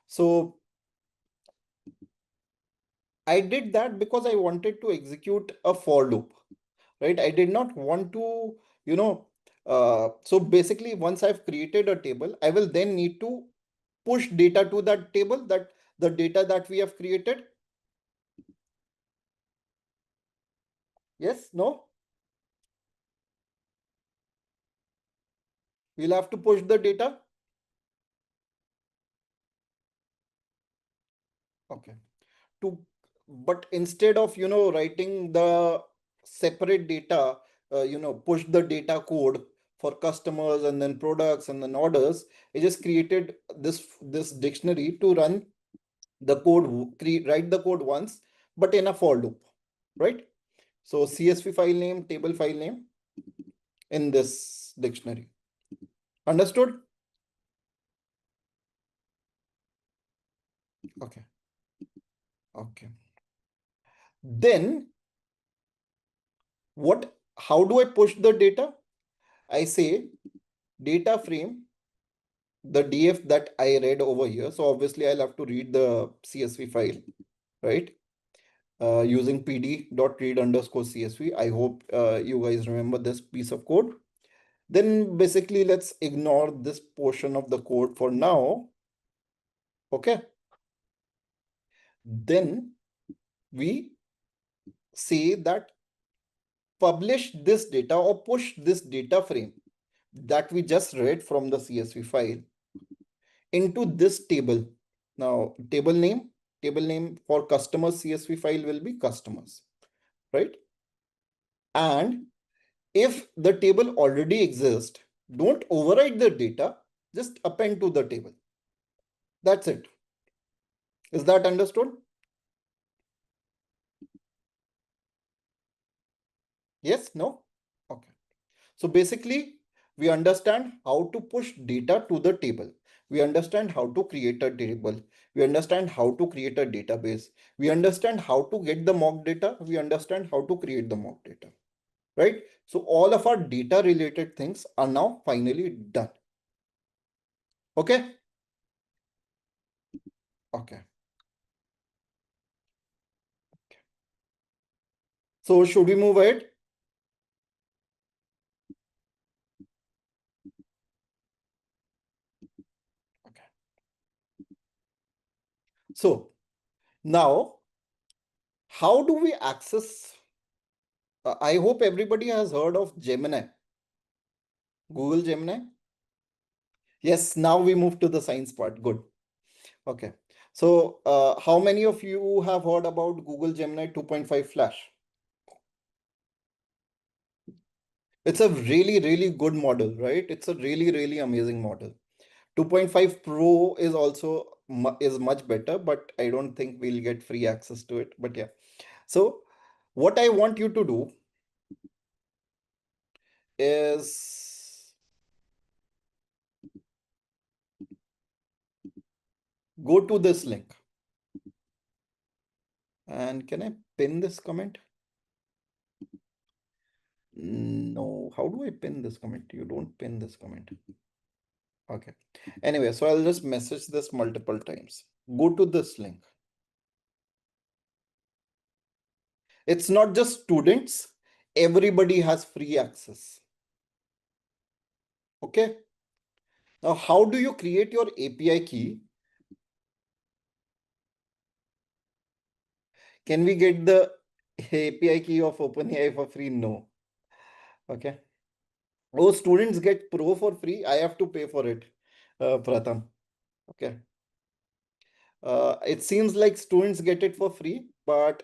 So I did that because I wanted to execute a for loop, right? I did not want to, you know, so basically once I've created a table, I will then need to push data to that table, that the data that we have created. Yes, no? We'll have to push the data. Okay. To, but instead of, writing the separate data, push the data code for customers and then products and then orders, I just created this dictionary to run the code, write the code once, but in a for loop, right? So CSV file name, table file name in this dictionary. Understood? Okay. Okay. Then how do I push the data? I say data frame, the DF that I read over here. So obviously I'll have to read the CSV file, right? Using pd.read_CSV. I hope you guys remember this piece of code. Then basically let's ignore this portion of the code for now. Okay. Then we say that publish this data or push this data frame that we just read from the CSV file into this table. Now, table name for customers CSV file will be customers, right? And if the table already exists, don't overwrite the data, just append to the table. That's it. Is that understood? Yes, no? Okay. So basically, we understand how to push data to the table. We understand how to create a table. We understand how to create a database. We understand how to get the mock data. We understand how to create the mock data, right? So all of our data related things are now finally done. Okay. Okay. So should we move ahead? Okay. So now, how do we access? I hope everybody has heard of Gemini, Google Gemini. Yes, now we move to the science part. Good. Okay. So, how many of you have heard about Google Gemini 2.5 Flash? It's a really, really good model, right? It's a really, really amazing model. 2.5 Pro is also is much better, but I don't think we'll get free access to it. But yeah. So, what I want you to do is go to this link. And can I pin this comment? No. How do I pin this comment? You don't pin this comment. Okay. Anyway, so I'll just message this multiple times. Go to this link. It's not just students. Everybody has free access. Okay. Now, how do you create your API key? Can we get the API key of OpenAI for free? No. Okay. Oh, students get Pro for free. I have to pay for it, Pratham. Okay. It seems like students get it for free, but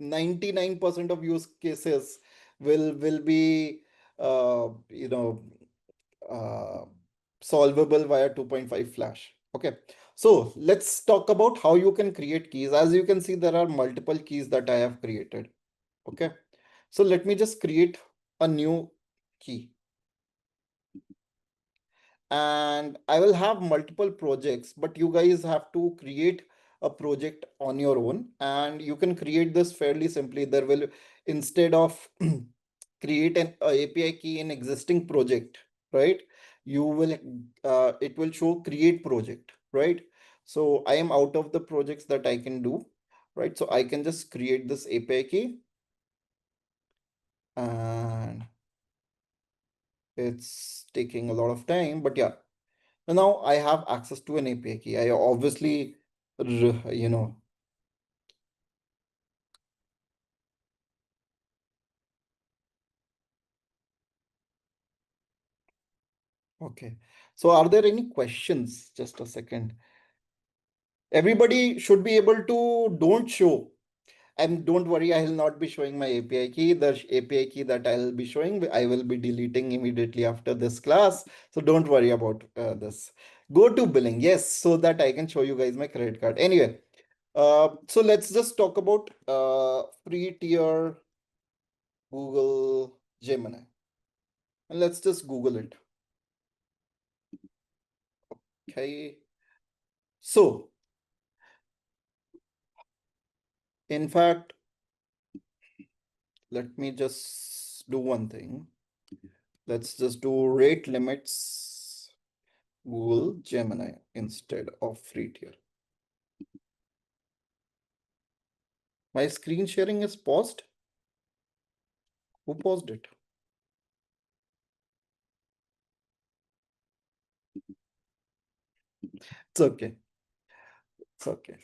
99% of use cases will be you know uh, solvable via 2.5 Flash. Okay, so let's talk about how you can create keys. As you can see, there are multiple keys that I have created. Okay, so let me just create a new key, and I will have multiple projects, but you guys have to create a project on your own, and you can create this fairly simply. There will, instead of create an API key in existing project, right? You will, it will show create project, right? So I am out of the projects that I can do, right? So I can just create this API key, and it's taking a lot of time, but yeah. Now I have access to an API key. I obviously, you know, okay. So are there any questions? Just a second. Everybody should be able to don't show. And don't worry, I will not be showing my API key. The API key that I'll be showing, I will be deleting immediately after this class. So don't worry about this. Go to billing, yes, so that I can show you guys my credit card. Anyway, so let's just talk about free tier Google Gemini. And let's just Google it. Okay. So, in fact, let me just do one thing. Let's just do rate limits Google Gemini instead of free tier. My screen sharing is paused. Who paused it? It's okay. It's okay.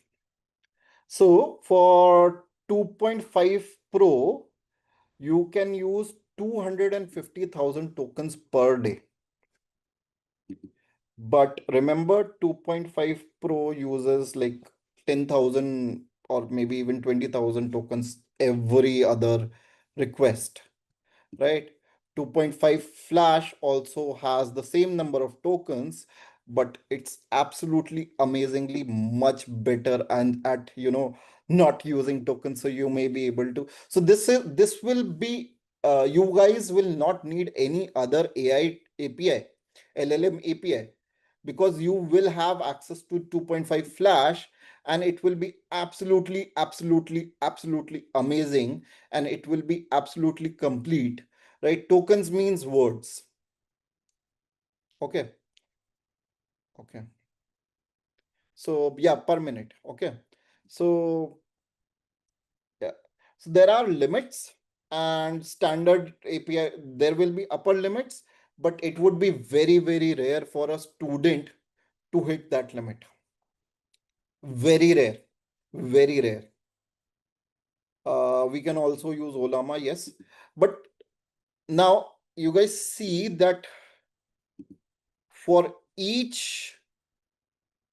So for 2.5 Pro, you can use 250,000 tokens per day. But remember, 2.5 Pro uses like 10,000 or maybe even 20,000 tokens every other request, right? 2.5 Flash also has the same number of tokens, but it's absolutely amazingly much better and at, not using tokens. So you may be able to. So this will be, you guys will not need any other AI API, LLM API, because you will have access to 2.5 Flash, and it will be absolutely, absolutely, absolutely amazing, and it will be absolutely complete, right? Tokens means words. Okay. Okay. So yeah, per minute. Okay. So yeah. So there are limits and standard API. There will be upper limits, but it would be very, very rare for a student to hit that limit. Very rare. Very rare. We can also use Olama, yes. But now you guys see that for each,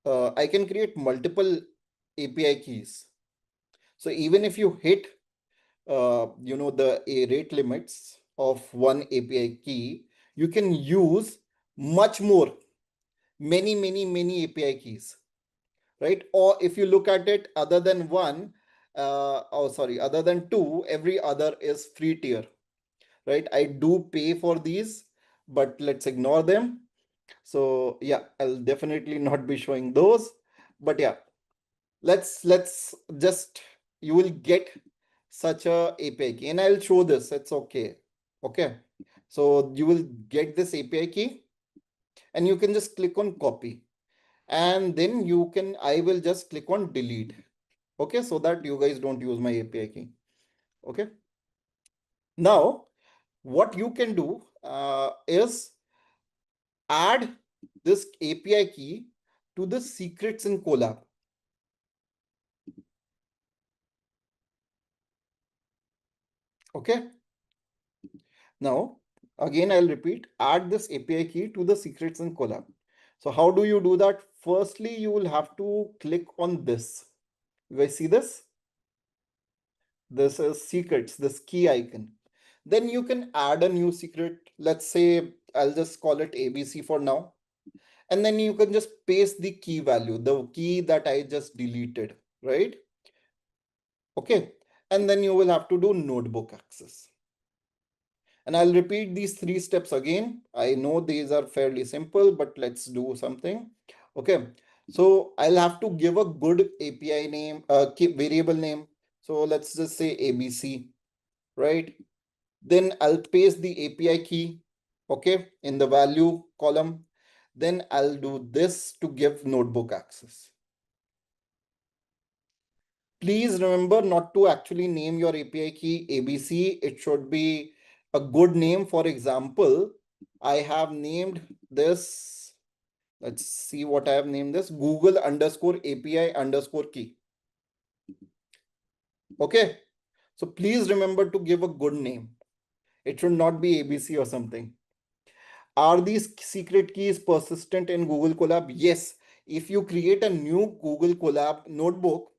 I can create multiple API keys. So even if you hit, the rate limits of one API key, you can use much more, many, many, many API keys, right? Or if you look at it, other than one, other than two, every other is free tier, right? I do pay for these, but let's ignore them. So yeah, I'll definitely not be showing those. But yeah, let's just, you will get such a API key, and I'll show this. It's okay. Okay. So you will get this API key, and you can just click on copy, and then I will just click on delete. Okay, so that you guys don't use my API key. Okay. Now, what you can do is add this API key to the secrets in Colab. Okay. Now, again, I'll repeat, add this API key to the secrets in collab. So how do you do that? Firstly, you will have to click on this. You guys see this? This is secrets, this key icon. Then you can add a new secret. Let's say I'll just call it ABC for now. And then you can just paste the key value, the key that I just deleted, right? Okay. And then you will have to do notebook access. And I'll repeat these three steps again. I know these are fairly simple, but let's do something. Okay. So I'll have to give a good API name, variable name. So let's just say ABC, right? Then I'll paste the API key, okay, in the value column. Then I'll do this to give notebook access. Please remember not to actually name your API key ABC. It should be a good name. For example, I have named this, let's see what I have named this, Google underscore API underscore key. Okay. So please remember to give a good name. It should not be ABC or something. Are these secret keys persistent in Google Colab? Yes. If you create a new Google Colab notebook,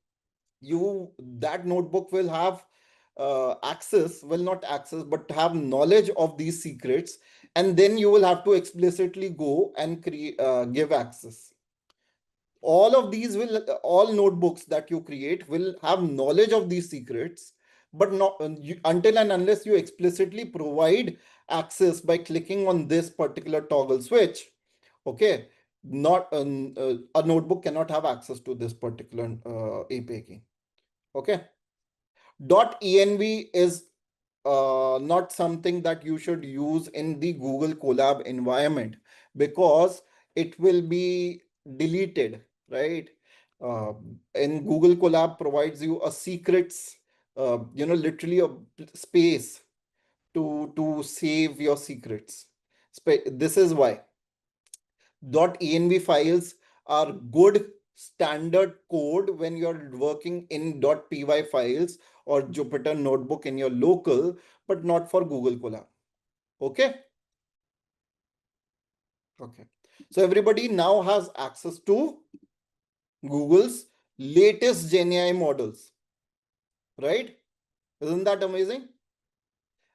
that notebook will have not access, but have knowledge of these secrets, and then you will have to explicitly go and give access. All notebooks that you create will have knowledge of these secrets, but not until and unless you explicitly provide access by clicking on this particular toggle switch. Okay, not a notebook cannot have access to this particular API key. Okay. .env is not something that you should use in the Google Colab environment, because it will be deleted, right? And Google Colab provides you a secrets, literally a space to save your secrets. This is why .env files are good standard code when you're working in .py files or Jupyter Notebook in your local, but not for Google Colab. Okay. Okay. So everybody now has access to Google's latest GenAI models, right? Isn't that amazing?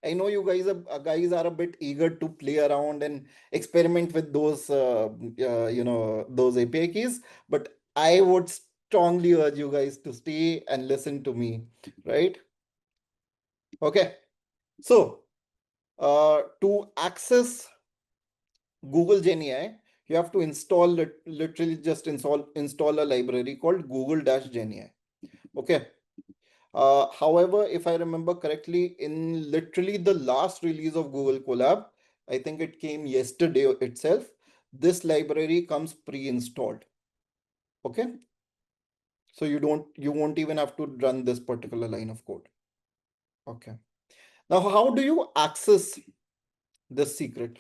I know you guys are a bit eager to play around and experiment with those those API keys, but I would strongly urge you guys to stay and listen to me, right? Okay. So to access Google GenAI, you have to literally just install a library called Google-GenAI. Okay. However, if I remember correctly, in literally the last release of Google Colab, I think it came yesterday itself, this library comes pre-installed. Okay. So you won't even have to run this particular line of code. Okay. Now, how do you access this secret?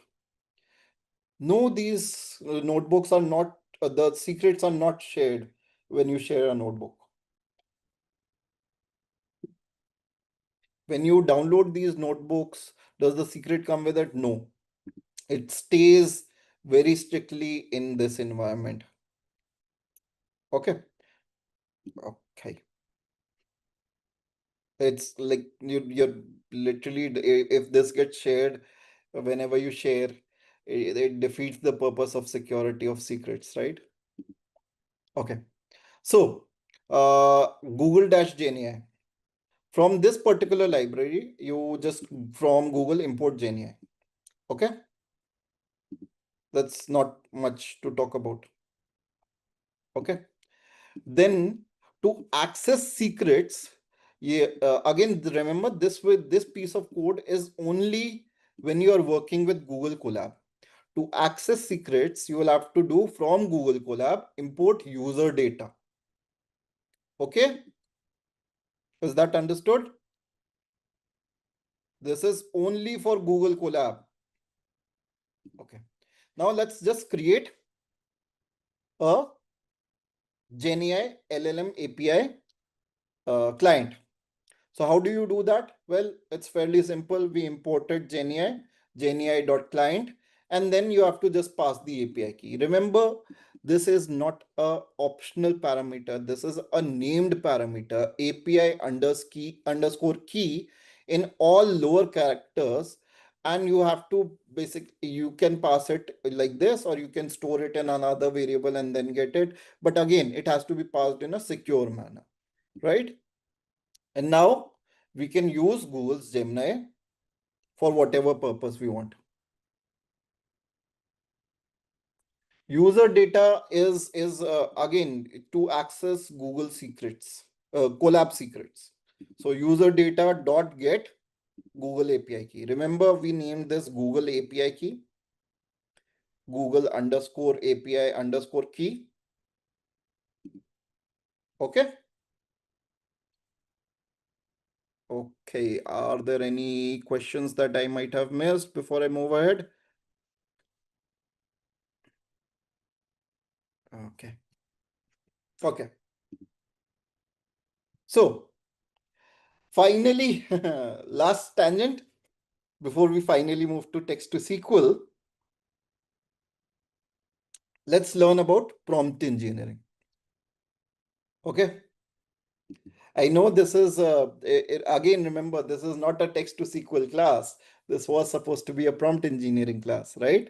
No, these notebooks are not, the secrets are not shared when you share a notebook. When you download these notebooks, does the secret come with it? No, it stays very strictly in this environment. Okay. Okay. It's like you're literally, if this gets shared, whenever you share, it defeats the purpose of security of secrets, right? Okay. So, Google-GenAI. From this particular library, you just from Google import GenAI. Okay. That's not much to talk about. Okay. Then to access secrets, yeah, again, remember this piece of code is only when you are working with Google Colab. To access secrets, you will have to do from Google Colab, import user data. Okay. Is that understood? This is only for Google Colab. Okay. Now let's just create a GenAI LLM API client. So how do you do that? Well, it's fairly simple. We imported geni.client, and then you have to just pass the API key. Remember, this is not a optional parameter. This is a named parameter, API underscore key in all lower characters. And you have to you can pass it like this, or you can store it in another variable and then get it. But again, it has to be passed in a secure manner, right? And now we can use Google's Gemini for whatever purpose we want. User data is again to access Google secrets, collab secrets. So user data dot get Google API key. Remember, we named this Google API key, Google underscore API underscore key. Okay. Okay. Are there any questions that I might have missed before I move ahead? Okay. Okay. So finally, last tangent before we finally move to text to SQL, let's learn about prompt engineering. Okay. I know this is, again, remember, this is not a text to SQL class. This was supposed to be a prompt engineering class, right?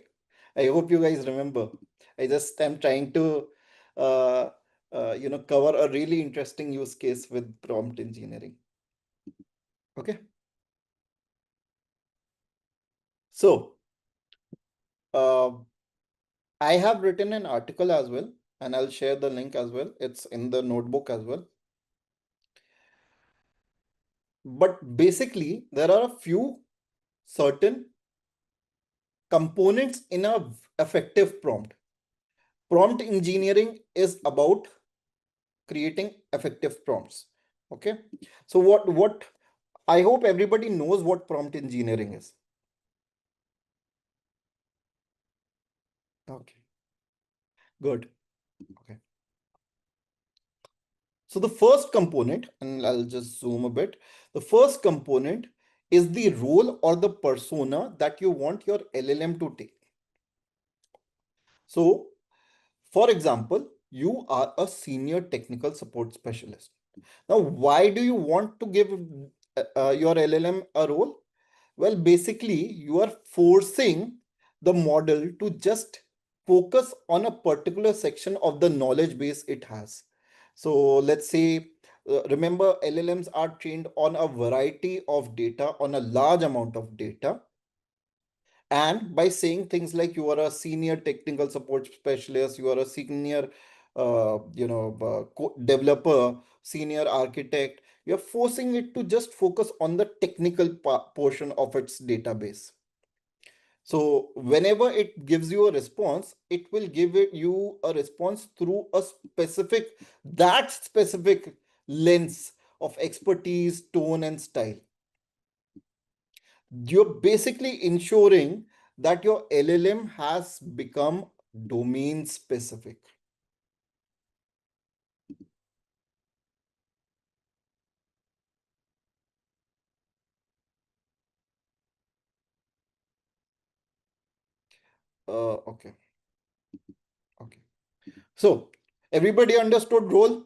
I hope you guys remember. I just am trying to, uh, cover a really interesting use case with prompt engineering. Okay. So, uh, I have written an article as well, and I'll share the link as well. It's in the notebook as well. But basically, there are a few certain components in a effective prompt. Prompt engineering is about creating effective prompts. Okay. So what I hope everybody knows what prompt engineering is. Okay, good. Okay. So the first component, and I'll just zoom a bit. The first component is the role or the persona that you want your LLM to take. So, for example, you are a senior technical support specialist. Now, why do you want to give your LLM a role? Well, basically, you are forcing the model to just focus on a particular section of the knowledge base it has. So let's say, remember, LLMs are trained on a variety of data, on a large amount of data. And by saying things like you are a senior technical support specialist, you are a senior, developer, senior architect, you're forcing it to just focus on the technical portion of its database. So whenever it gives you a response, it will give you a response through that specific lens of expertise, tone, and style. You're basically ensuring that your LLM has become domain specific. Okay. Okay. So everybody understood role?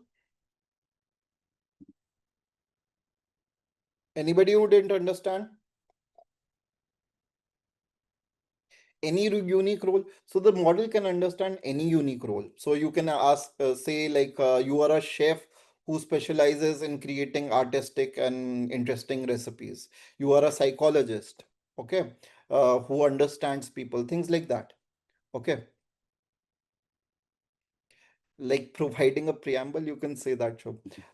Anybody who didn't understand? Any unique role? So the model can understand any unique role. So you can ask, say, like you are a chef who specializes in creating artistic and interesting recipes. You are a psychologist, okay, who understands people, things like that. Okay. Like providing a preamble, you can say that.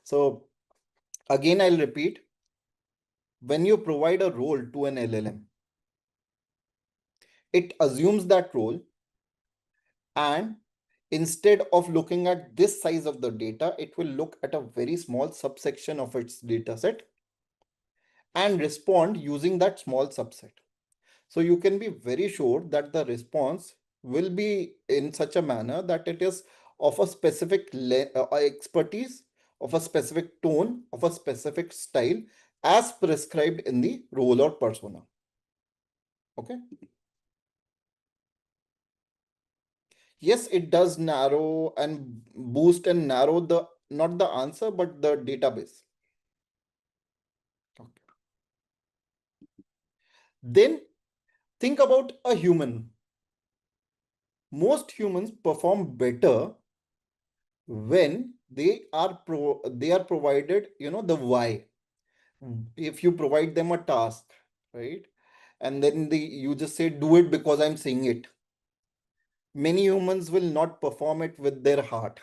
So again, I'll repeat, when you provide a role to an LLM, it assumes that role, and instead of looking at this size of the data, it will look at a very small subsection of its data set and respond using that small subset. So you can be very sure that the response will be in such a manner that it is of a specific expertise, of a specific tone, of a specific style, as prescribed in the role or persona. Okay. Yes, it does narrow and boost and narrow the, not the answer, but the database. Okay. Then think about a human. Most humans perform better when they are provided, the why. If you provide them a task, right? And then you just say, do it because I'm saying it. Many humans will not perform it with their heart,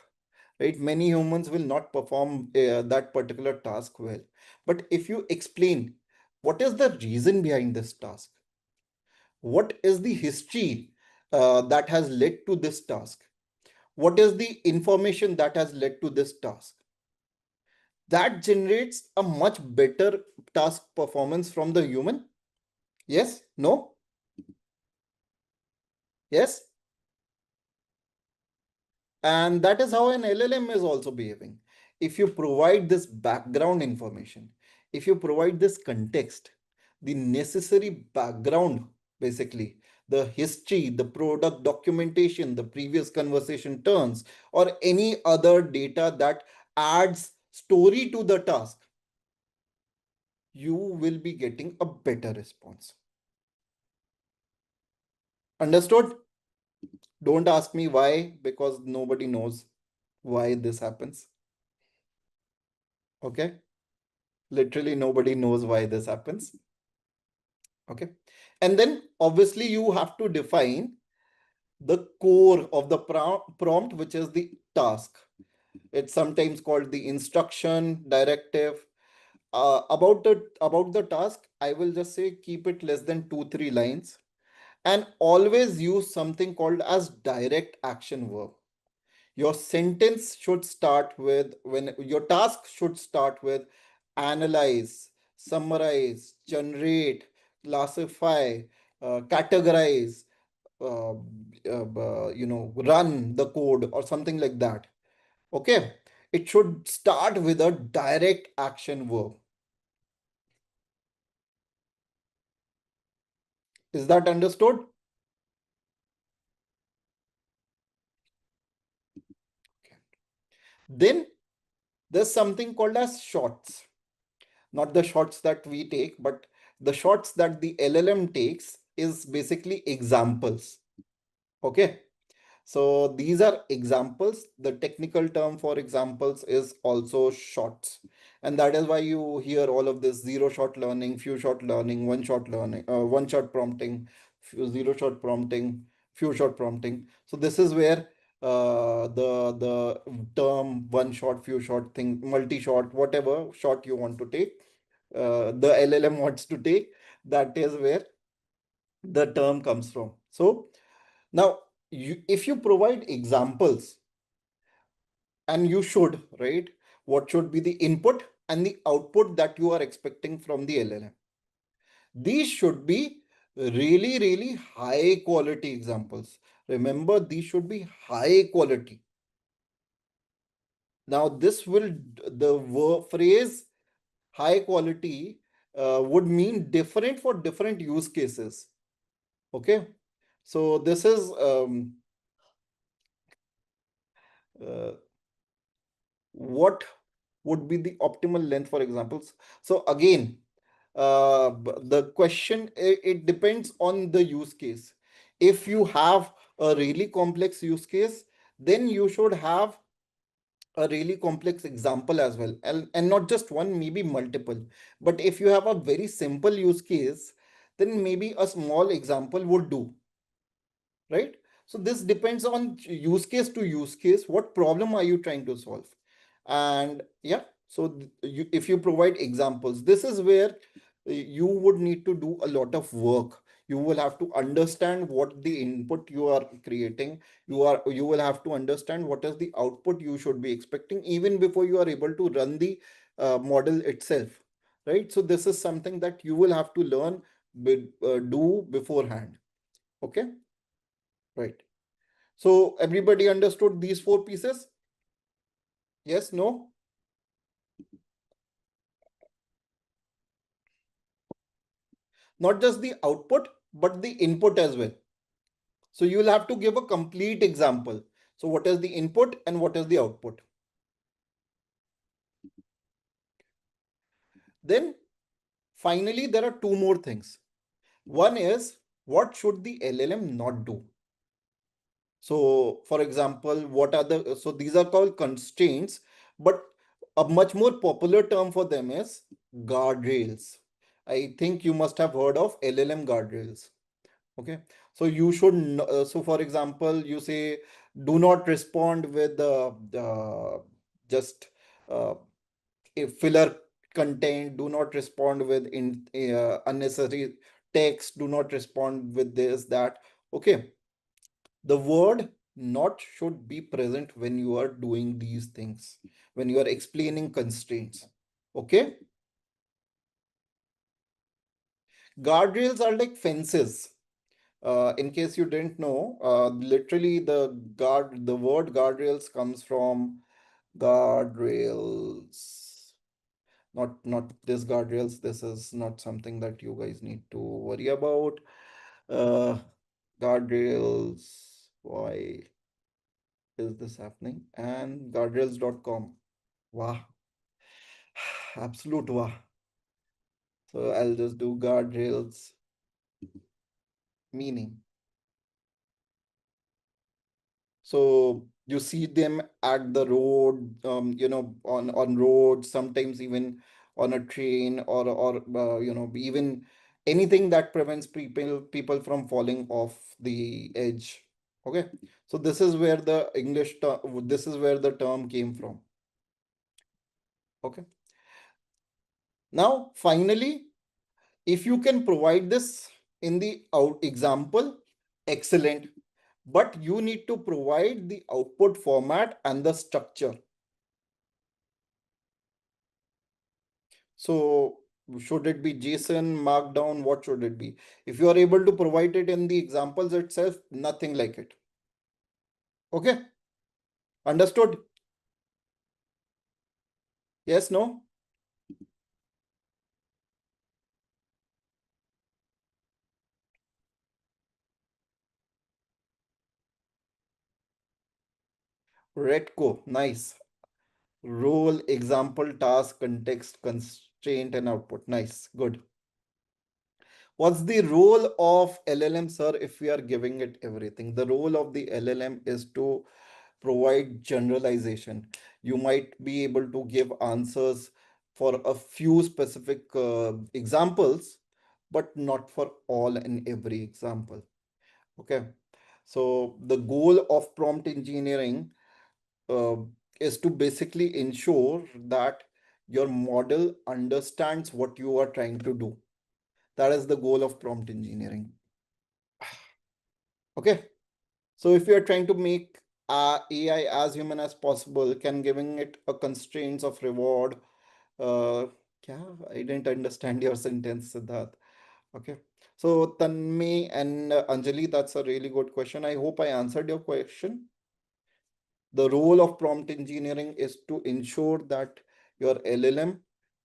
right? Many humans will not perform that particular task well. But if you explain what is the reason behind this task, what is the history that has led to this task, what is the information that has led to this task, that generates a much better task performance from the human. Yes, no, yes. And that is how an LLM is also behaving. If you provide this background information, if you provide this context, the necessary background, basically, the history, the product documentation, the previous conversation turns, or any other data that adds story to the task, you will be getting a better response. Understood? Don't ask me why, because nobody knows why this happens. Okay? Literally nobody knows why this happens. Okay. And then obviously you have to define the core of the prompt, which is the task. It's sometimes called the instruction directive. About the task, I will just say keep it less than 2-3 lines, and always use something called as direct action verb. Your sentence should start with, when your task should start with, analyze, summarize, generate, classify, categorize, run the code or something like that. Okay. It should start with a direct action verb. Is that understood? Okay. Then there's something called as shots. Not the shots that we take, but the shots that the LLM takes is basically examples. Okay. So these are examples. The technical term for examples is also shots. And that is why you hear all of this zero shot learning, few shot learning, one shot learning, one shot prompting, zero shot prompting, few shot prompting. So this is where the term one shot, few shot thing, multi shot, whatever shot you want to take, the LLM wants to take, that is where the term comes from. So now, if you provide examples, and you should, right? What should be the input and the output that you are expecting from the LLM? These should be really, really high quality examples. Remember, these should be high quality. Now, the phrase high quality would mean different for different use cases. Okay. So this is uh, what would be the optimal length for examples. So again, the question, it depends on the use case. If you have a really complex use case, then you should have a really complex example as well, and not just one, maybe multiple. But if you have a very simple use case, then maybe a small example would do, right? So this depends on use case to use case. What problem are you trying to solve? And yeah, so if you provide examples, this is where you would need to do a lot of work. You will have to understand what the input you are creating. You will have to understand what is the output you should be expecting even before you are able to run the model itself, right? So this is something that you will have to learn, do beforehand. Okay. Right. So everybody understood these four pieces? Yes, no? not just the output, but the input as well. So you will have to give a complete example. So what is the input and what is the output? Then finally, there are two more things. One is, what should the LLM not do? So for example, what are so these are called constraints, but a much more popular term for them is guardrails. I think you must have heard of LLM guardrails. Okay, so you should so for example, you say do not respond with just uh, a filler content, do not respond with unnecessary text, do not respond with this that. Okay, the word not should be present when you are doing these things, when you are explaining constraints. Okay, guardrails are like fences. In case you didn't know, literally the word guardrails comes from guardrails. Not this guardrails. This is not something that you guys need to worry about. Uh, Guardrails. Why is this happening? And guardrails.com. Wow. Absolute wow. So I'll just do guardrails meaning. So you see them at the road, on roads, sometimes even on a train, or even anything that prevents people from falling off the edge. Okay, so this is where the this is where the term came from. Okay, now finally, if you can provide this in the out example, excellent. But you need to provide the output format and the structure. So should it be JSON, Markdown? What should it be? If you are able to provide it in the examples itself, nothing like it. Okay, understood? Yes, no? Redco, nice. Role, example, task, context, constraint, and output. Nice, good. What's the role of LLM, sir, if we are giving it everything? The role of the LLM is to provide generalization. You might be able to give answers for a few specific examples, but not for all and every example. Okay. So the goal of prompt engineering uh, is to basically ensure that your model understands what you are trying to do. That is the goal of prompt engineering. Okay. So if you are trying to make AI as human as possible, can giving it a constraints of reward. Yeah, I didn't understand your sentence, Siddharth. Okay. So Tanmay and Anjali, that's a really good question. I hope I answered your question. The role of prompt engineering is to ensure that your LLM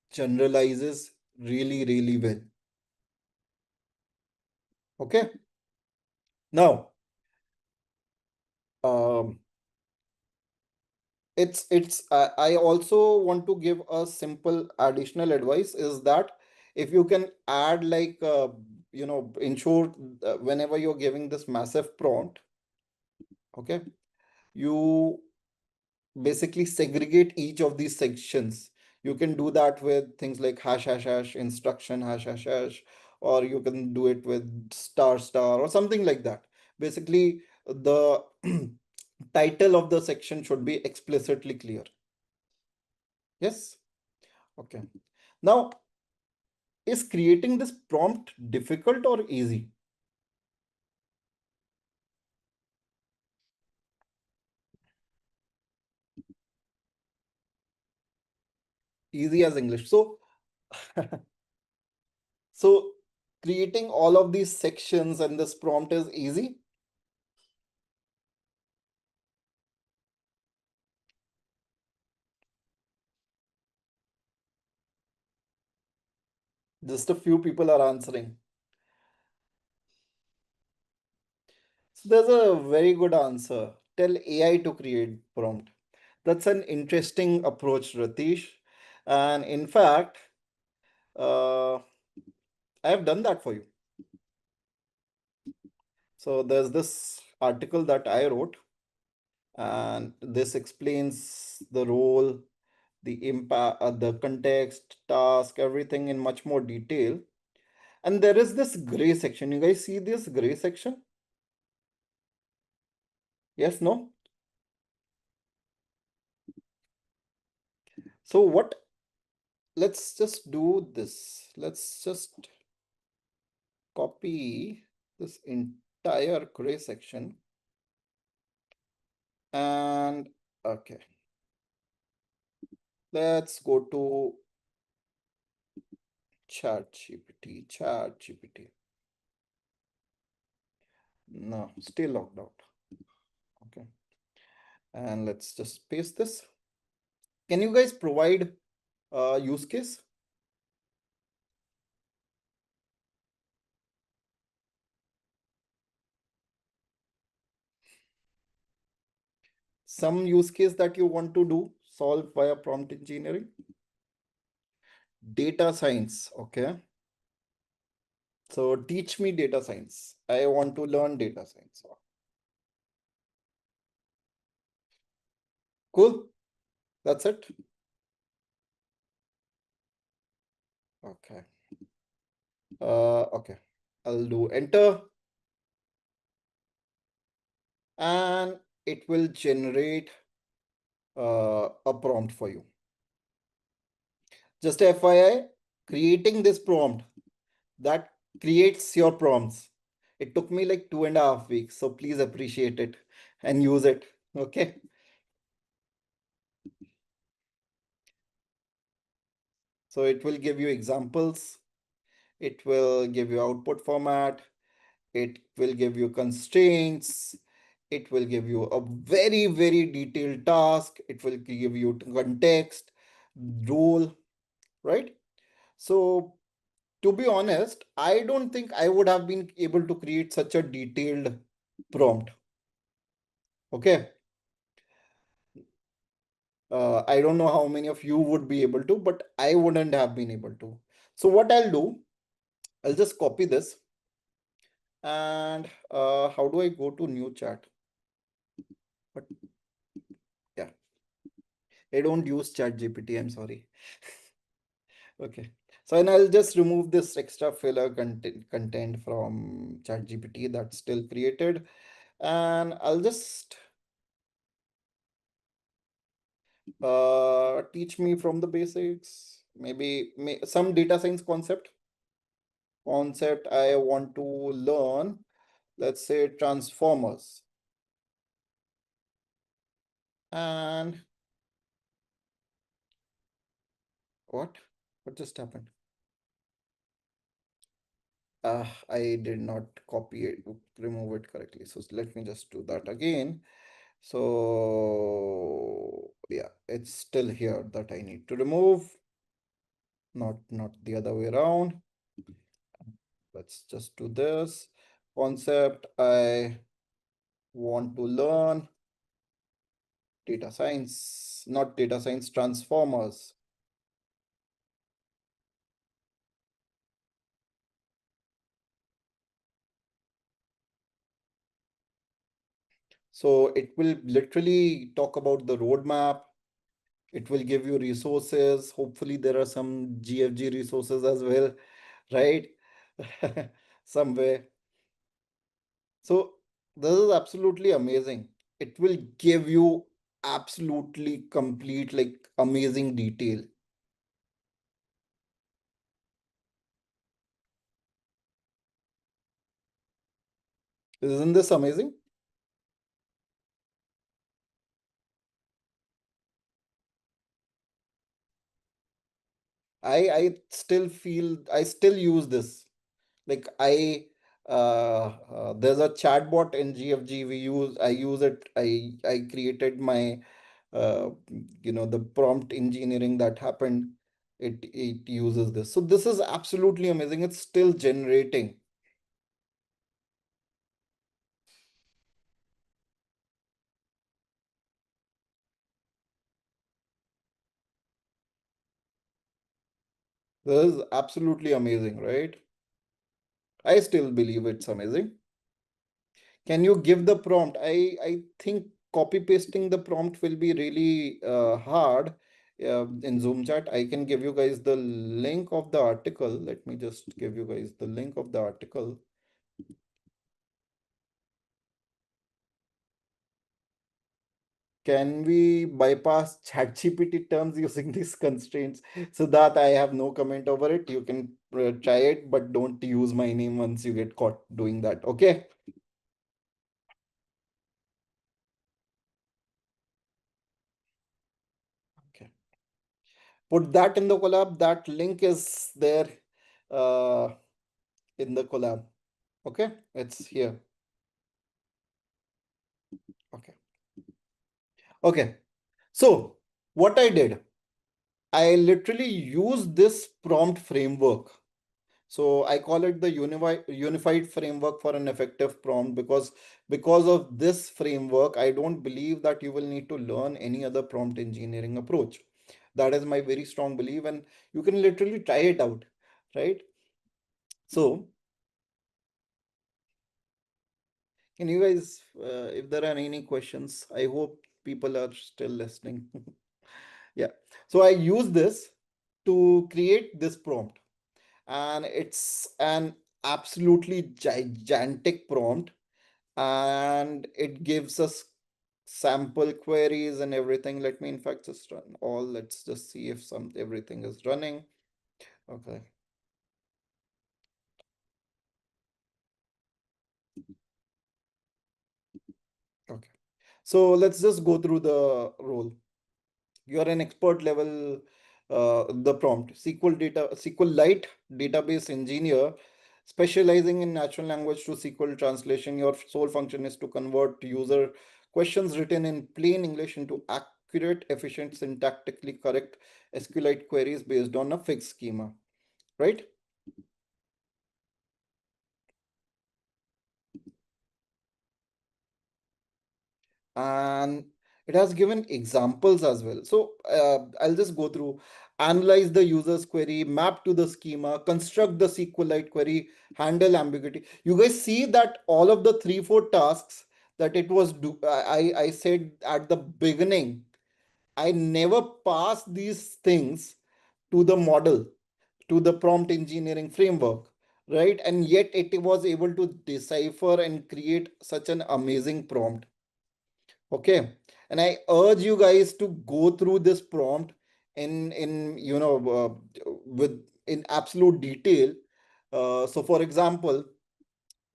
generalizes really, really well. Okay. Now, um, I also want to give a simple additional advice is that if you can add like ensure whenever you're giving this massive prompt, okay, you basically segregate each of these sections. You can do that with things like hash hash hash instruction hash hash hash, or you can do it with star star or something like that. Basically the title of the section should be explicitly clear. Yes. Okay. Now, is creating this prompt difficult or easy? Easy as English. So, so creating all of these sections and this prompt is easy. Just a few people are answering. There's a very good answer. Tell AI to create prompt. That's an interesting approach, Ratish. And in fact, I have done that for you. So there's this article that I wrote, and this explains the role, the impact, the context, task, everything in much more detail. And there is this gray section. You guys see this gray section? Yes, no? So what? Let's just do this. Let's just copy this entire gray section and okay, let's go to chat GPT. No, still logged out. Okay, and let's just paste this. Can you guys provide use case? Some use case that you want to do, solve via prompt engineering? Data science, okay. So teach me data science. I want to learn data science. Cool. That's it. Okay. Okay. I'll do enter and it will generate a prompt for you. Just FYI, creating this prompt that creates your prompts. It took me like 2.5 weeks. So please appreciate it and use it. Okay. So it will give you examples. It will give you output format. It will give you constraints. It will give you a very, very detailed task. It will give you context, role, right? So, to be honest, I don't think I would have been able to create such a detailed prompt. Okay. I don't know how many of you would be able to, but I wouldn't have been able to. So, what I'll do, I'll just copy this and how do I go to new chat? But yeah, I don't use chat GPT. I'm sorry. Okay. So and I'll just remove this extra filler content from ChatGPT that's still created. And I'll just teach me from the basics. Maybe some data science concept I want to learn. Let's say transformers. And what? What just happened? I did not copy it, remove it correctly. So let me just do that again. So yeah, it's still here that I need to remove, not the other way around. Let's just do this. Concept I want to learn, data science, not data science, transformers. So it will literally talk about the roadmap. It will give you resources. Hopefully there are some GFG resources as well, right? Somewhere. So this is absolutely amazing. It will give you absolutely complete, like amazing detail. Isn't this amazing? I still feel I still use this. Like there's a chatbot in GFG I use it. I created my the prompt engineering that happened. It uses this. So this is absolutely amazing. It's still generating. This is absolutely amazing, right? I still believe it's amazing. Can you give the prompt? I think copy pasting the prompt will be really hard in Zoom chat. I can give you guys the link of the article. Let me just give you guys the link of the article. Can we bypass ChatGPT terms using these constraints so that I have no comment over it? You can try it, but don't use my name once you get caught doing that. Okay. Okay. Put that in the collab. That link is there uh, in the collab. Okay. It's here. Okay. Okay. So what I did, I literally used this prompt framework. So I call it the unified framework for an effective prompt because of this framework, I don't believe that you will need to learn any other prompt engineering approach. That is my very strong belief, and you can literally try it out, right? So can you guys, if there are any questions, I hope people are still listening. Yeah. So I use this to create this prompt, and it's an absolutely gigantic prompt, and it gives us sample queries and everything. Let me in fact just run all. Let's just see if some everything is running. Okay. Okay. So let's just go through the role. You are an expert level, the prompt SQLite database engineer specializing in natural language to SQL translation. Your sole function is to convert user questions written in plain English into accurate, efficient, syntactically correct SQLite queries based on a fixed schema, right? And it has given examples as well. So I'll just go through: analyze the user's query, map to the schema, construct the SQLite query, handle ambiguity. You guys see that all of the 3 4 tasks that it was I said at the beginning, I never passed these things to the model, to the prompt engineering framework, right? And yet it was able to decipher and create such an amazing prompt. Okay. And I urge you guys to go through this prompt in with in absolute detail. So for example,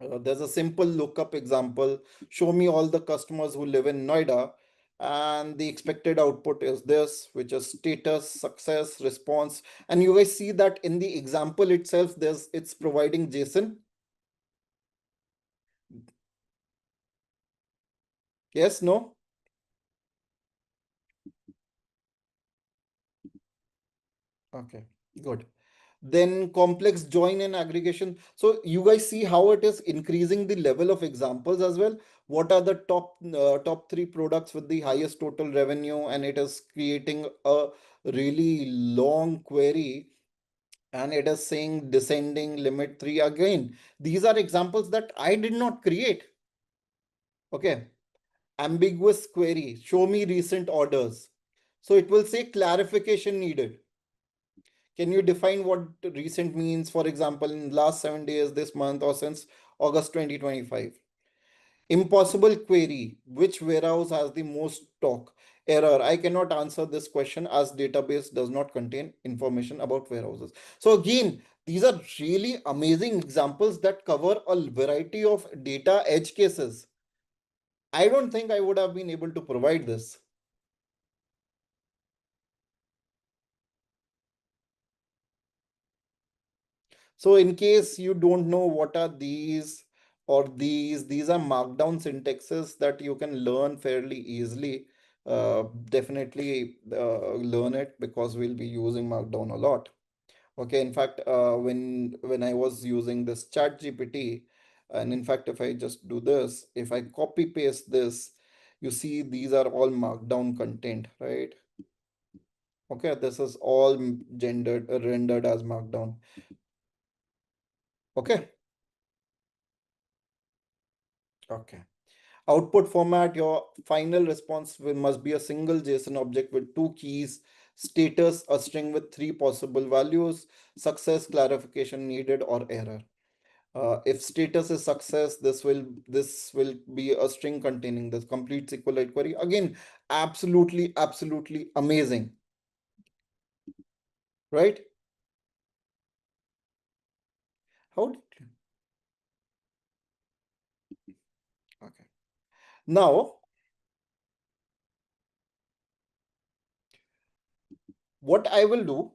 there's a simple lookup example: show me all the customers who live in Noida, and the expected output is this, which is status, success, response. And you guys see that in the example itself, it's providing JSON. Yes, no? Okay, good. Then complex join and aggregation. So you guys see how it is increasing the level of examples as well. What are the top 3 products with the highest total revenue? And it is creating a really long query, and it is saying descending limit 3 again. These are examples that I did not create. Okay. Ambiguous query, show me recent orders. So it will say clarification needed. Can you define what recent means? For example, in last 7 days, this month, or since August 2025. Impossible query, which warehouse has the most stock? Error, I cannot answer this question as database does not contain information about warehouses. So again, these are really amazing examples that cover a variety of data edge cases. I don't think I would have been able to provide this. So in case you don't know what are these or these are markdown syntaxes that you can learn fairly easily. Definitely learn it, because we'll be using markdown a lot. Okay, in fact, when I was using this chat GPT, and in fact, if I just do this, if I copy paste this, you see these are all markdown content, right? Okay, this is all gendered rendered as markdown. Okay. Okay. Output format, your final response must be a single JSON object with two keys, status, a string with three possible values, success, clarification needed, or error. If status is success, this will be a string containing this complete SQLite query. Again, absolutely amazing, right? How did you? Okay. Now, what I will do,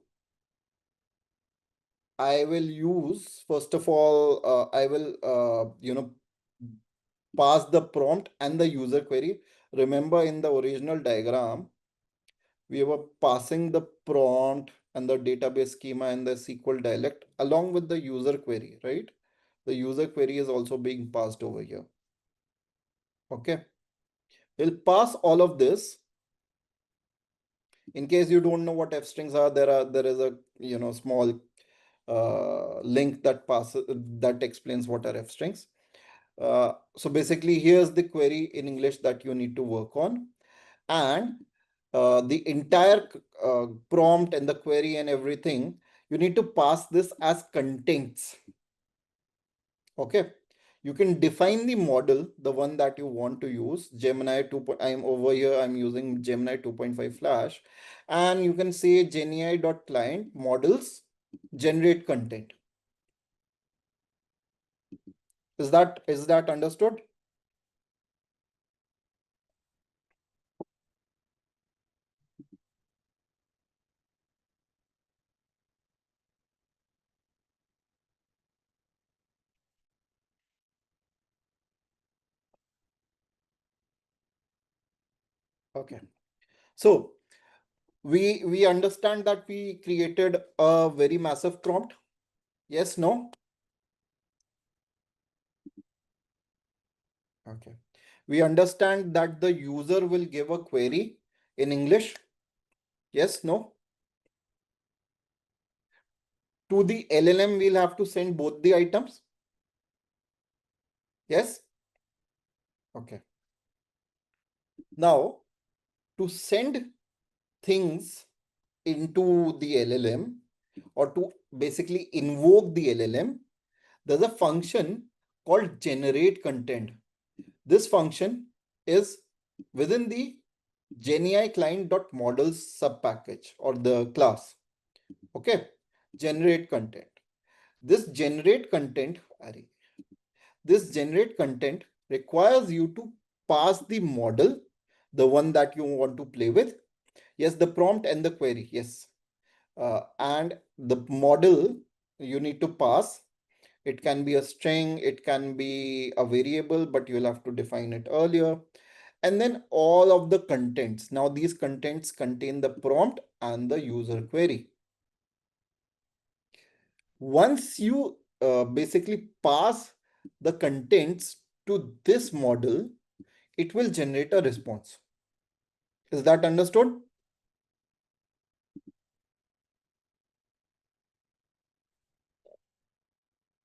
I will use, first of all, I will, pass the prompt and the user query. Remember in the original diagram, we were passing the prompt and the database schema and the SQL dialect along with the user query, right? The user query is also being passed over here. Okay. We'll pass all of this. In case you don't know what f strings are, there is a small link that passes that explains what are f strings. So basically, here's the query in English that you need to work on, and the entire prompt and the query and everything, you need to pass this as contents. Okay. You can define the model, the one that you want to use. Gemini 2. I'm over here, I'm using Gemini 2.5 Flash, and you can say Gemini.client models generate content. Is that understood? Okay. So we understand that we created a very massive prompt. Yes, no? Okay. We understand that the user will give a query in English. Yes, no? To the LLM, we'll have to send both the items. Yes? Okay. Now, to send things into the LLM or to basically invoke the LLM, there's a function called generate content. This function is within the GenAI client.models subpackage or the class. Okay. Generate content. This generate content, this generate content requires you to pass the model, the one that you want to play with. Yes, the prompt and the query. Yes. And the model you need to pass. It can be a string, it can be a variable, but you'll have to define it earlier. And then all of the contents. Now, these contents contain the prompt and the user query. Once you basically pass the contents to this model, it will generate a response. Is that understood?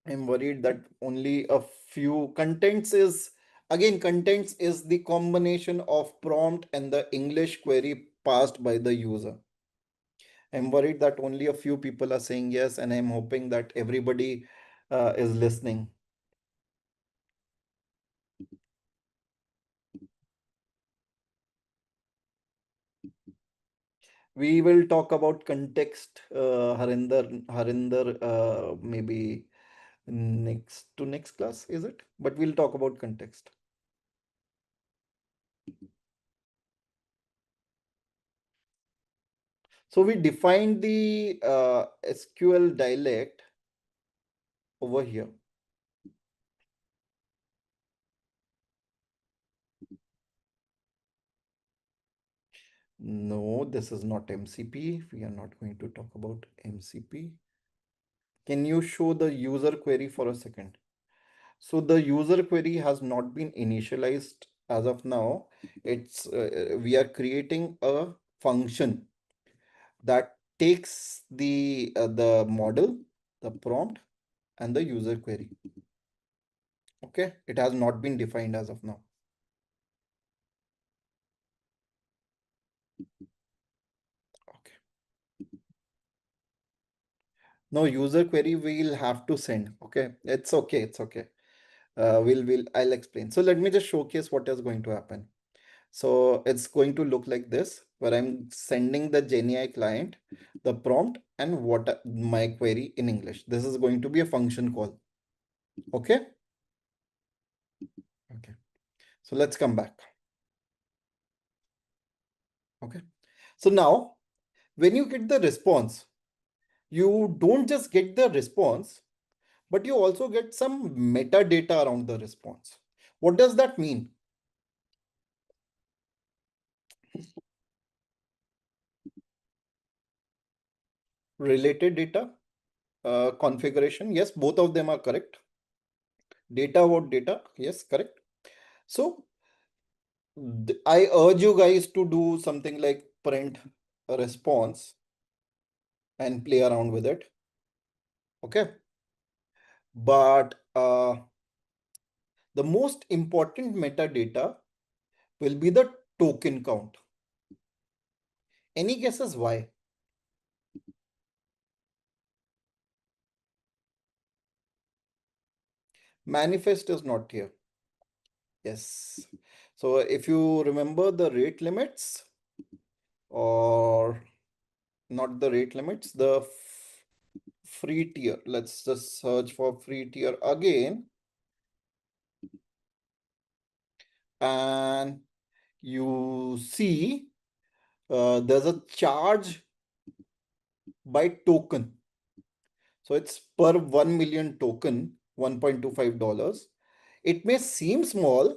I'm worried that only a few contents is, again, contents is the combination of prompt and the English query passed by the user. I'm worried that only a few people are saying yes, and I'm hoping that everybody is listening. We will talk about context, Harinder, maybe next class, is it? But we'll talk about context. So we defined the SQL dialect over here. No, this is not MCP. We are not going to talk about MCP. Can you show the user query for a second? So the user query has not been initialized as of now. It's we are creating a function that takes the model, the prompt, and the user query. Okay, it has not been defined as of now. Okay. No, user query we'll have to send. Okay, it's okay, it's okay. I'll explain. So let me just showcase what is going to happen. So it's going to look like this, where I'm sending the GenAI client the prompt and what my query in English. This is going to be a function call. Okay. Okay. So let's come back. Okay. So now when you get the response, you don't just get the response, but you also get some metadata around the response. What does that mean? Related data, configuration. Yes, both of them are correct. Data about data. Yes, correct. So I urge you guys to do something like print a response and play around with it. Okay. But the most important metadata will be the token count. Any guesses why? Manifest is not here. Yes. So if you remember the rate limits, or not the rate limits, the free tier. Let's just search for free tier again. And you see there's a charge by token. So it's per 1 million token, $1.25. It may seem small,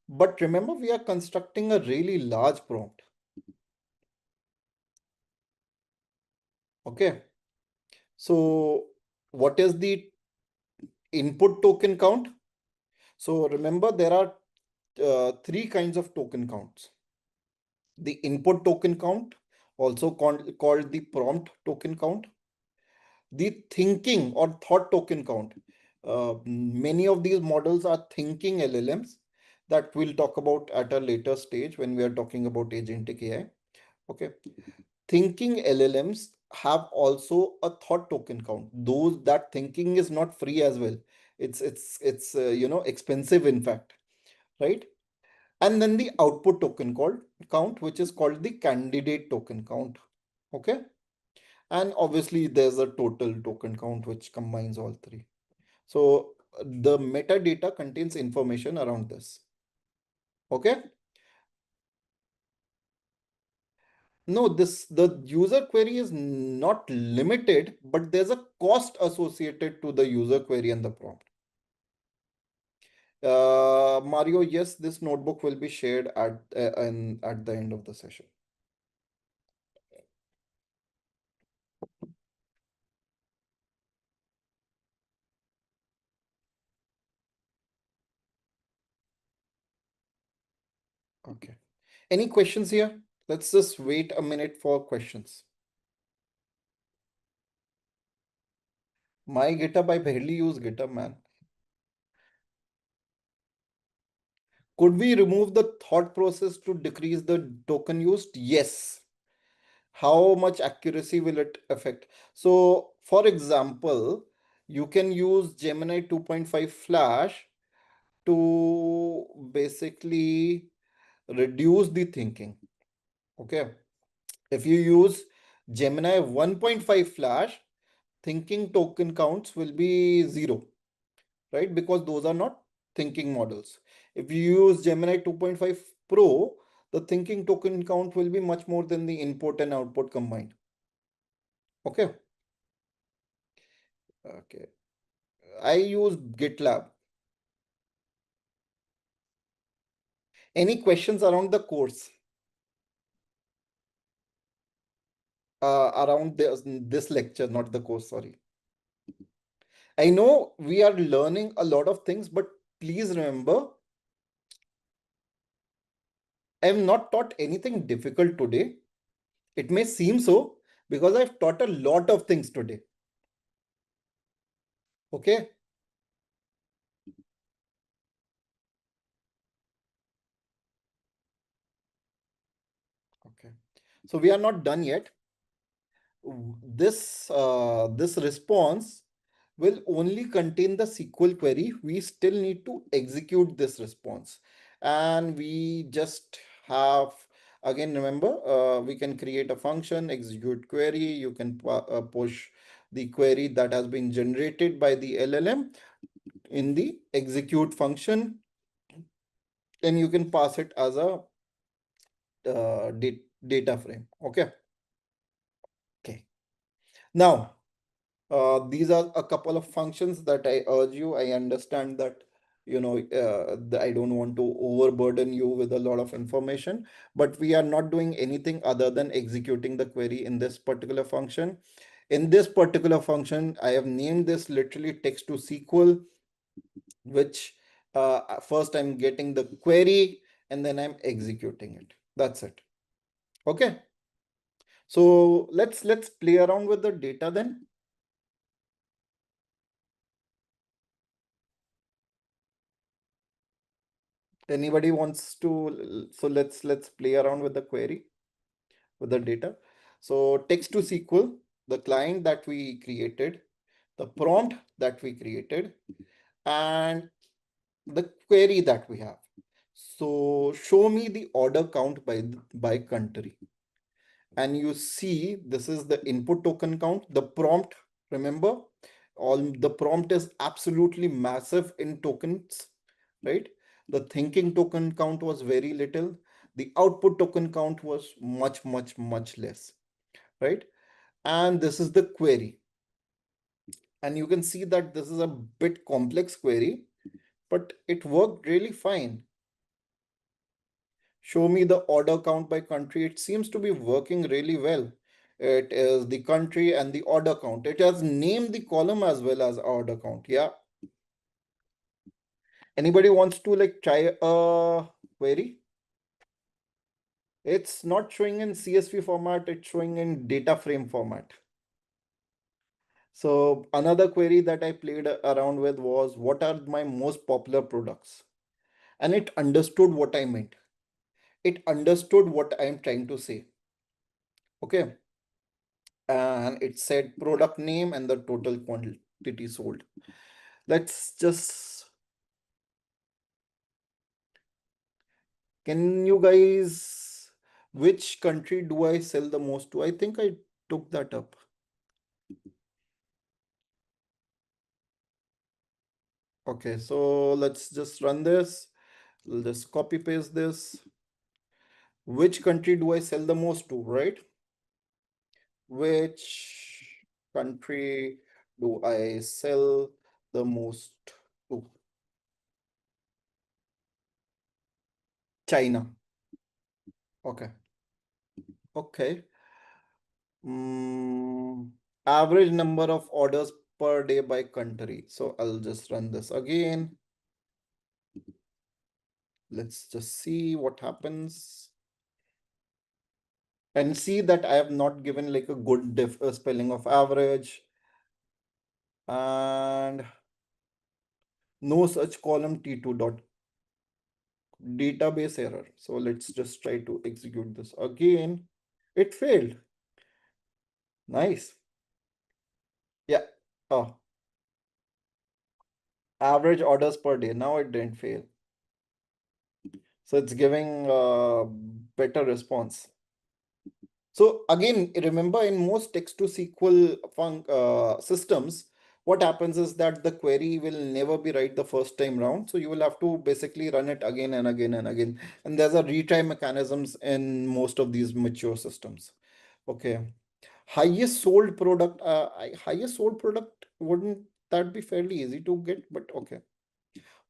but remember we are constructing a really large prompt. Okay. So what is the input token count? So remember there are three kinds of token counts. The input token count, also called the prompt token count, the thinking or thought token count. Many of these models are thinking LLMs that we'll talk about at a later stage when we are talking about agentic AI. Okay. Thinking LLMs have also a thought token count. Those that thinking is not free as well. It's expensive in fact, right? And then the output token called count, which is called the candidate token count. Okay. And obviously there's a total token count which combines all three. So the metadata contains information around this. Okay. No, the user query is not limited, but there's a cost associated to the user query and the prompt. Mario, yes, this notebook will be shared at the end of the session. Okay. Any questions here? Let's just wait a minute for questions. My GitHub, I barely use GitHub, man. Could we remove the thought process to decrease the token used? Yes. How much accuracy will it affect? So, for example, you can use Gemini 2.5 Flash to basically reduce the thinking. Okay. If you use Gemini 1.5 Flash, thinking token counts will be 0, right? Because those are not thinking models. If you use Gemini 2.5 Pro, the thinking token count will be much more than the input and output combined. Okay. Okay. I use GitLab. Any questions around the course? Around this lecture, not the course, sorry. I know we are learning a lot of things, but please remember, I have not taught anything difficult today. It may seem so because I've taught a lot of things today. Okay. Okay. So we are not done yet. This response will only contain the SQL query. We still need to execute this response, and we just have, again, remember, we can create a function, execute query. You can push the query that has been generated by the LLM in the execute function, and you can pass it as a data frame. Okay. Okay. Now, these are a couple of functions that I urge you. I understand that, I don't want to overburden you with a lot of information, but we are not doing anything other than executing the query in this particular function. In this particular function, I have named this literally text to SQL, which first I'm getting the query and then I'm executing it. That's it. Okay. So let's play around with the data then. Anybody wants to, so let's play around with the query, with the data. So text to SQL, the client that we created, the prompt that we created, and the query that we have. So show me the order count by country. And you see this is the input token count. The prompt, remember, all the prompt is absolutely massive in tokens, right? The thinking token count was very little. The output token count was much less, right? And this is the query, and you can see that this is a bit complex query, but it worked really fine. Show me the order count by country. It seems to be working really well. It is the country and the order count. It has named the column as well as order count. Yeah. Anybody wants to like try a query? It's not showing in CSV format, it's showing in data frame format. So another query that I played around with was, what are my most popular products? And it understood what I meant. It understood what I'm trying to say. Okay. And it said product name and the total quantity sold. Let's just, can you guys, which country do I sell the most to? I think I took that up. Okay, so let's just run this. We'll just copy paste this. Which country do I sell the most to, right? Which country do I sell the most to? China. Okay. Okay. Mm, average number of orders per day by country. So I'll just run this again. Let's just see what happens. And see that I have not given like a good spelling of average. And no such column T2 dot database error. So let's just try to execute this again. It failed. Nice. Yeah. Oh, average orders per day. Now it didn't fail. So it's giving a better response. So again, remember, in most text to SQL systems, what happens is that the query will never be right the first time round. So you will have to basically run it again and again and again. And there's a retry mechanisms in most of these mature systems. Okay. Highest sold product, highest sold product, wouldn't that be fairly easy to get? But okay.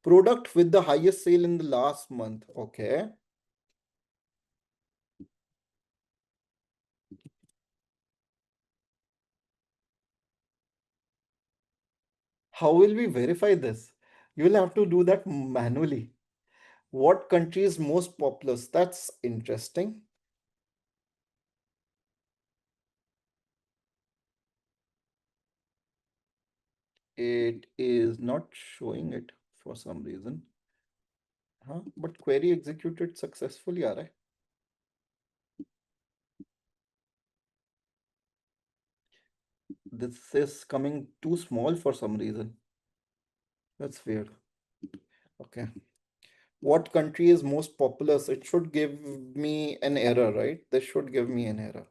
Product with the highest sale in the last month. Okay. How will we verify this? You will have to do that manually. What country is most populous? That's interesting. It is not showing it for some reason. Huh? But query executed successfully, are I? This is coming too small for some reason. That's weird. Okay. What country is most populous? It should give me an error, right? This should give me an error.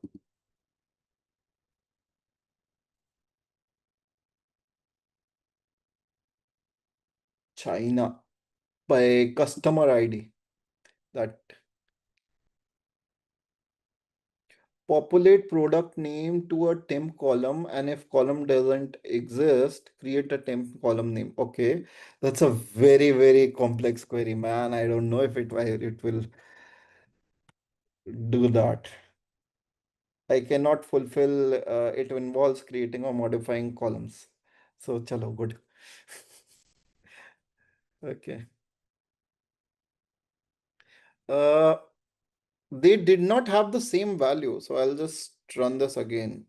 China by customer ID. That populate product name to a temp column, and if column doesn't exist, create a temp column name. Okay, that's a very, very complex query, man. I don't know if it will do that. I cannot fulfill it involves creating or modifying columns. So chalo, good. Okay. Uh, they did not have the same value, so I'll just run this again.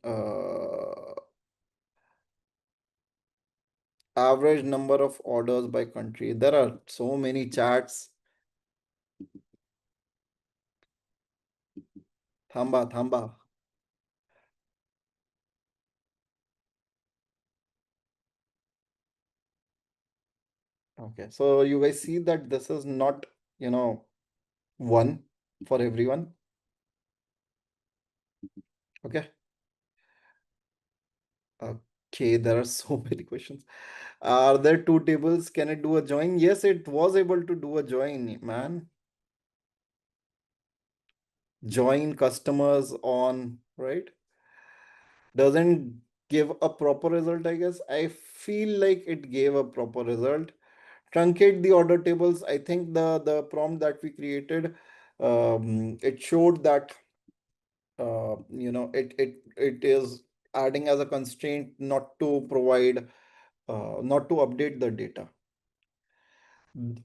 Average number of orders by country. There are so many chats. Thamba, thamba. Okay, so you guys see that this is not, you know, one for everyone. Okay. Okay, there are so many questions. Are there two tables? Can it do a join? Yes, it was able to do a join, man. Join customers on, right? Doesn't give a proper result, I guess. I feel like it gave a proper result. Truncate the order tables. I think the prompt that we created, it showed that it is adding as a constraint not to provide not to update the data.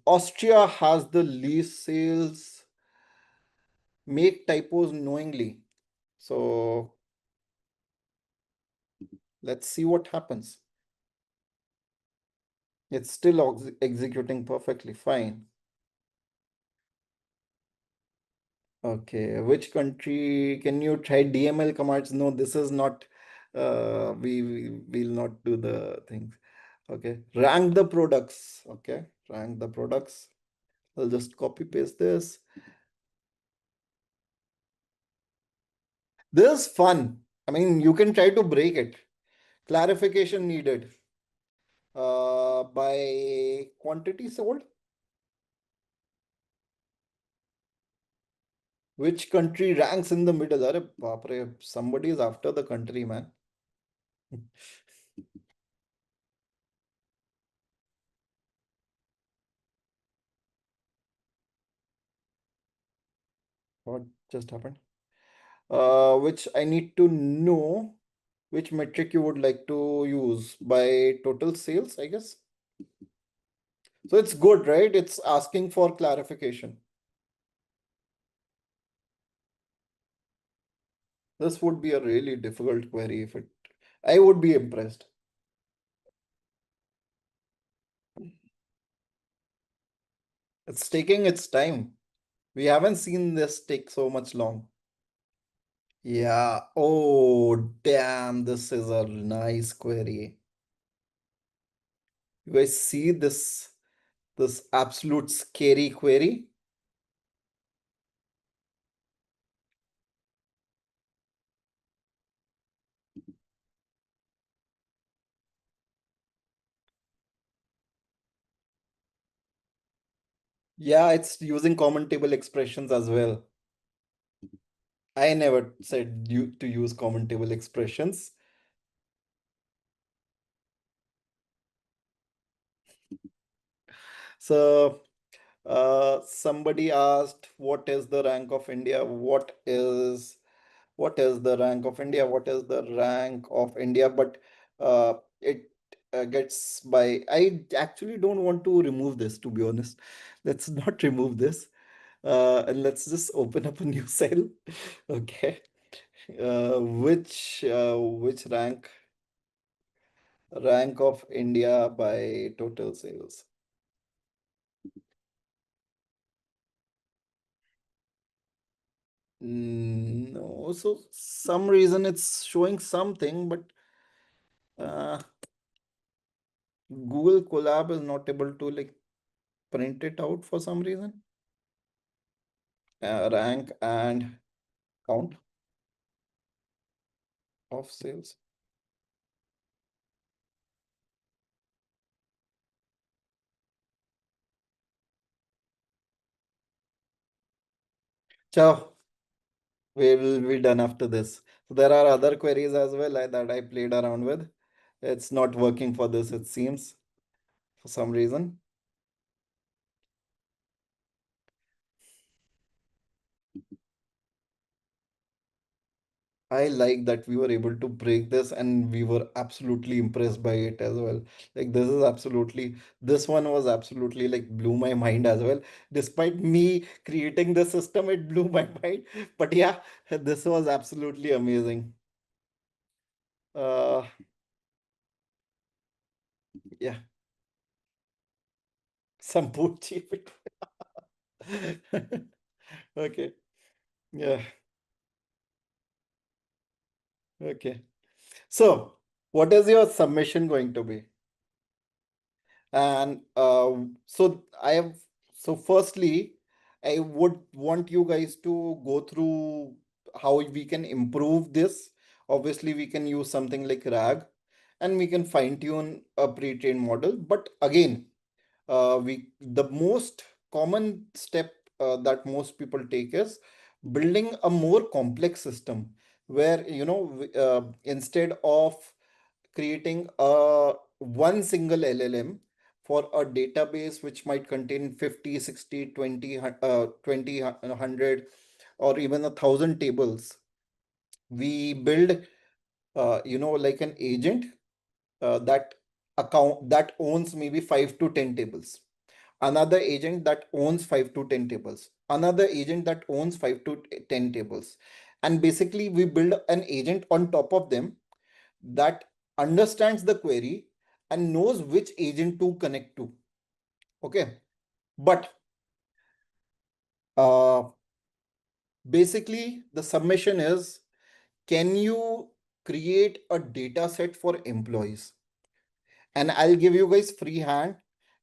Austria has the least sales, make typos knowingly. So let's see what happens. It's still executing perfectly fine. Okay, which country can you try DML commands? No, this is not. We will not do the things. Okay, rank the products. Okay, rank the products. I'll just copy paste this. This is fun. I mean, you can try to break it. Clarification needed. By quantity sold. Which country ranks in the middle? Arre, baap re, somebody is after the country, man. What just happened? Which I need to know which metric you would like to use by total sales, I guess. So it's good, right? It's asking for clarification. This would be a really difficult query if it, I would be impressed. It's taking its time. We haven't seen this take so much long. Yeah. Oh, damn. This is a nice query. You guys see this absolute scary query? Yeah, it's using common table expressions as well. I never said you to use common table expressions. So somebody asked, what is the rank of India? What is the rank of India? What is the rank of India? But it gets by. I actually don't want to remove this, to be honest. Let's not remove this. And let's just open up a new cell. Okay. Which rank? Rank of India by total sales. No, so some reason it's showing something, but uh, Google Colab is not able to like print it out for some reason. Rank and count of sales. Ciao. We will be done after this. So there are other queries as well that I played around with. It's not working for this, it seems, for some reason. I like that we were able to break this and we were absolutely impressed by it as well. Like this is absolutely, this one was absolutely like blew my mind as well. Despite me creating the system, it blew my mind. But yeah, this was absolutely amazing. Uh, yeah, some boot cheap. Okay, yeah, okay. So, what is your submission going to be? And so I have, so firstly, I would want you guys to go through how we can improve this. Obviously, we can use something like RAG and we can fine tune a pre-trained model. But again, the most common step that most people take is building a more complex system where, instead of creating a one single LLM for a database which might contain 50, 60, 20, 20, 100, or even 1,000 tables. We build, like an agent that owns maybe 5 to 10 tables, another agent that owns 5 to 10 tables, another agent that owns 5 to 10 tables, and basically we build an agent on top of them that understands the query and knows which agent to connect to. Okay. But uh, basically, the submission is, can you create a data set for employees? And I'll give you guys free hand.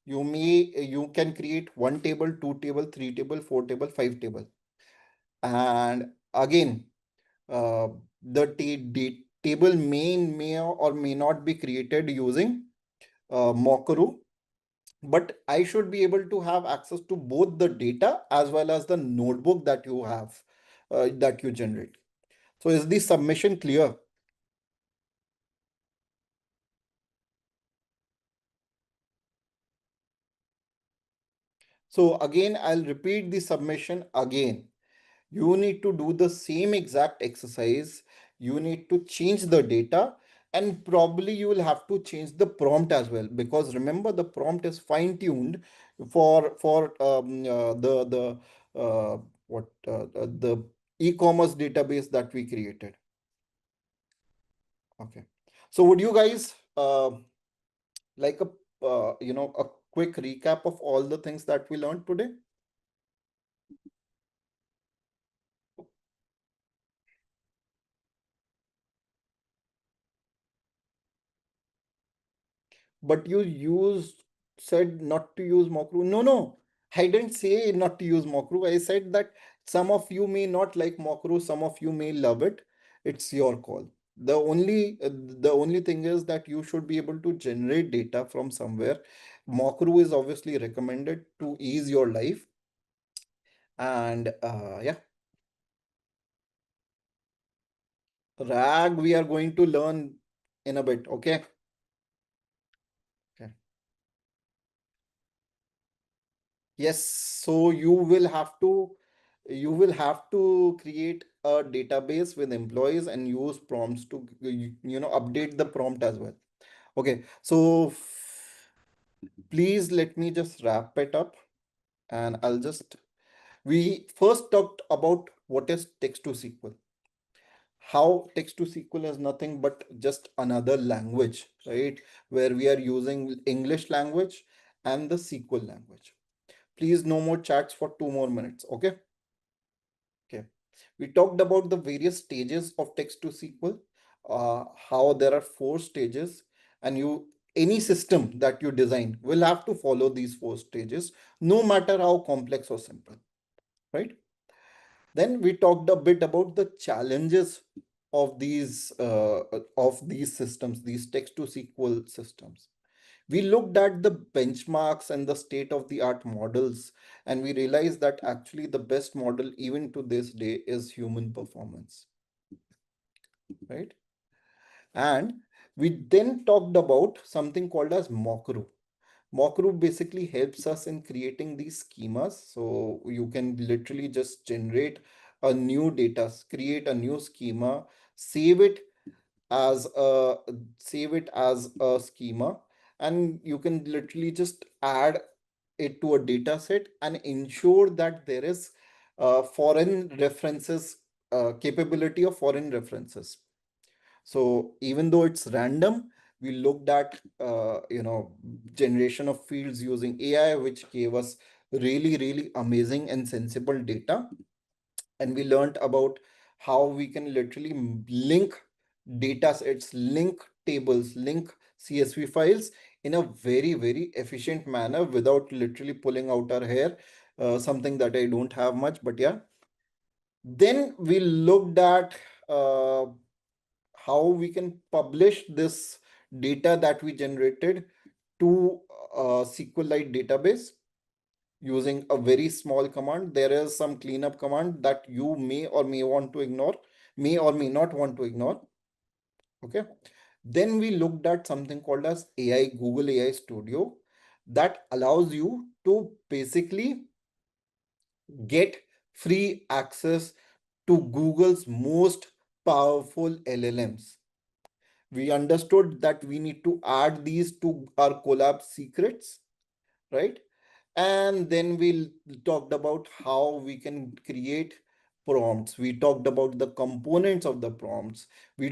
You can create one table, two table, three table, four table, five table. And again, uh, the table may or may not be created using Mockery, but I should be able to have access to both the data as well as the notebook that you have, that you generate. So is the submission clear? So again, I'll repeat the submission again. You need to do the same exact exercise. You need to change the data, and probably you will have to change the prompt as well, because remember the prompt is fine tuned for the what the e-commerce database that we created. Okay. So would you guys like a a quick recap of all the things that we learned today? But you used said not to use Mokru. No, no, I didn't say not to use Mokru. I said that some of you may not like Mokru, some of you may love it. It's your call. The only thing is that you should be able to generate data from somewhere. Mokru is obviously recommended to ease your life. And yeah, RAG we are going to learn in a bit. Okay. Okay. Yes, so you will have to create a database with employees and use prompts to update the prompt as well. Okay, so please let me just wrap it up, and we first talked about what is text to SQL, how text to SQL is nothing but just another language, right? Where we are using English language and the SQL language. Please, no more chats for 2 more minutes. Okay. Okay. We talked about the various stages of text to SQL, how there are 4 stages, and any system that you design will have to follow these 4 stages, no matter how complex or simple, right? Then we talked a bit about the challenges of these systems, these text to SQL systems. We looked at the benchmarks and the state of the art models, and we realized that actually the best model even to this day is human performance, right? And we then talked about something called as mockru. Mockru basically helps us in creating these schemas. So you can literally just generate a new data, create a new schema, save it as a schema, and you can literally just add it to a data set and ensure that there is foreign references, capability of foreign references. So even though it's random, we looked at generation of fields using AI, which gave us really, really amazing and sensible data. And we learned about how we can literally link data sets, link tables, link CSV files in a very, very efficient manner without literally pulling out our hair. Something that I don't have much, but yeah. Then we looked at uh, how we can publish this data that we generated to a SQLite database using a very small command. There is some cleanup command that you may or may want to ignore, may or may not want to ignore. Okay. Then we looked at something called as AI, Google AI Studio, that allows you to basically get free access to Google's most powerful LLMs. We understood that we need to add these to our collab secrets, right? And then we talked about how we can create prompts. We talked about the components of the prompts. We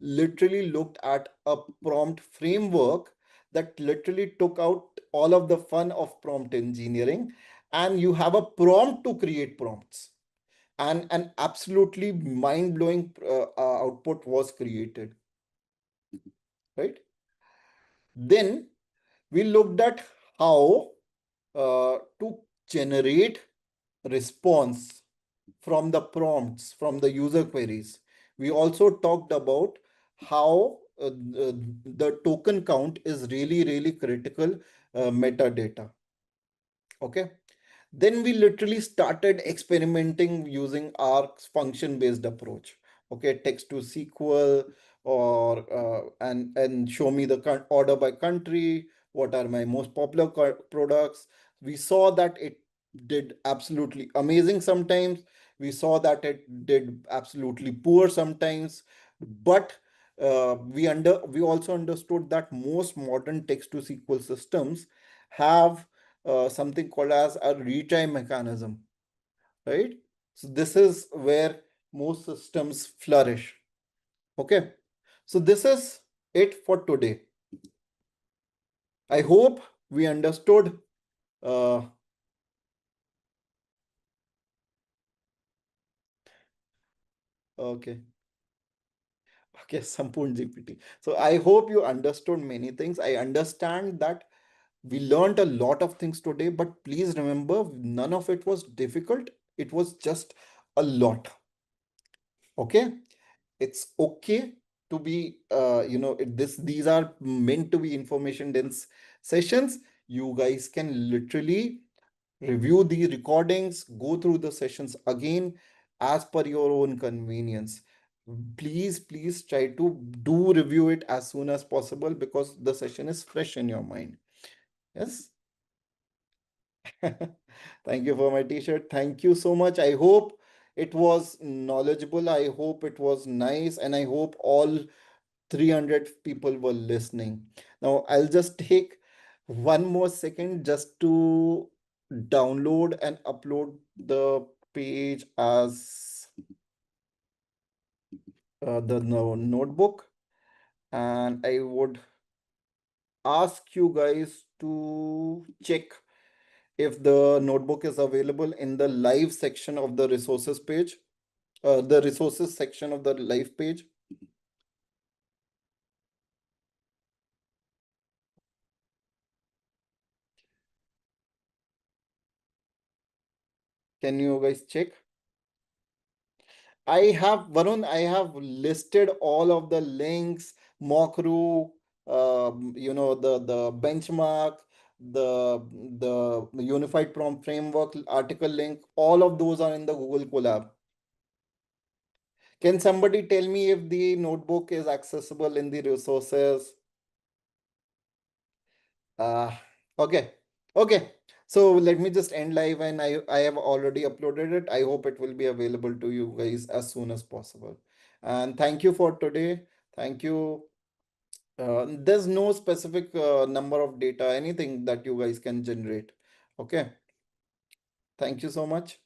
literally looked at a prompt framework that literally took out all of the fun of prompt engineering, and you have a prompt to create prompts, and an absolutely mind-blowing output was created, right? Then we looked at how to generate response from the prompts, from the user queries. We also talked about how the token count is really, really critical metadata. Okay. Then we literally started experimenting using our function based approach. Okay, text to SQL, or and show me the order by country, what are my most popular products. We saw that it did absolutely amazing sometimes, we saw that it did absolutely poor sometimes, but we also understood that most modern text to SQL systems have something called as a retry mechanism, right? So this is where most systems flourish. Okay. So this is it for today. I hope we understood. Uh, okay. Okay, Sampoon GPT. So I hope you understood many things. I understand that we learned a lot of things today, but please remember, none of it was difficult. It was just a lot. Okay. It's okay to be these are meant to be information dense sessions. You guys can literally review the recordings, go through the sessions again as per your own convenience. Please try to do review it as soon as possible because the session is fresh in your mind. Yes. Thank you for my t-shirt. Thank you so much. I hope it was knowledgeable. I hope it was nice. And I hope all 300 people were listening. Now, I'll just take one more second just to download and upload the page as the notebook, and I would ask you guys to check if the notebook is available in the live section of the resources page, the resources section of the live page. Can you guys check? Varun, I have listed all of the links, Mokru, the benchmark, the unified prompt framework article link, all of those are in the Google Colab. Can somebody tell me if the notebook is accessible in the resources? Uh, okay. Okay. So let me just end live, and I have already uploaded it. I hope it will be available to you guys as soon as possible. And thank you for today. Thank you. There's no specific number of data, anything that you guys can generate. Okay. Thank you so much.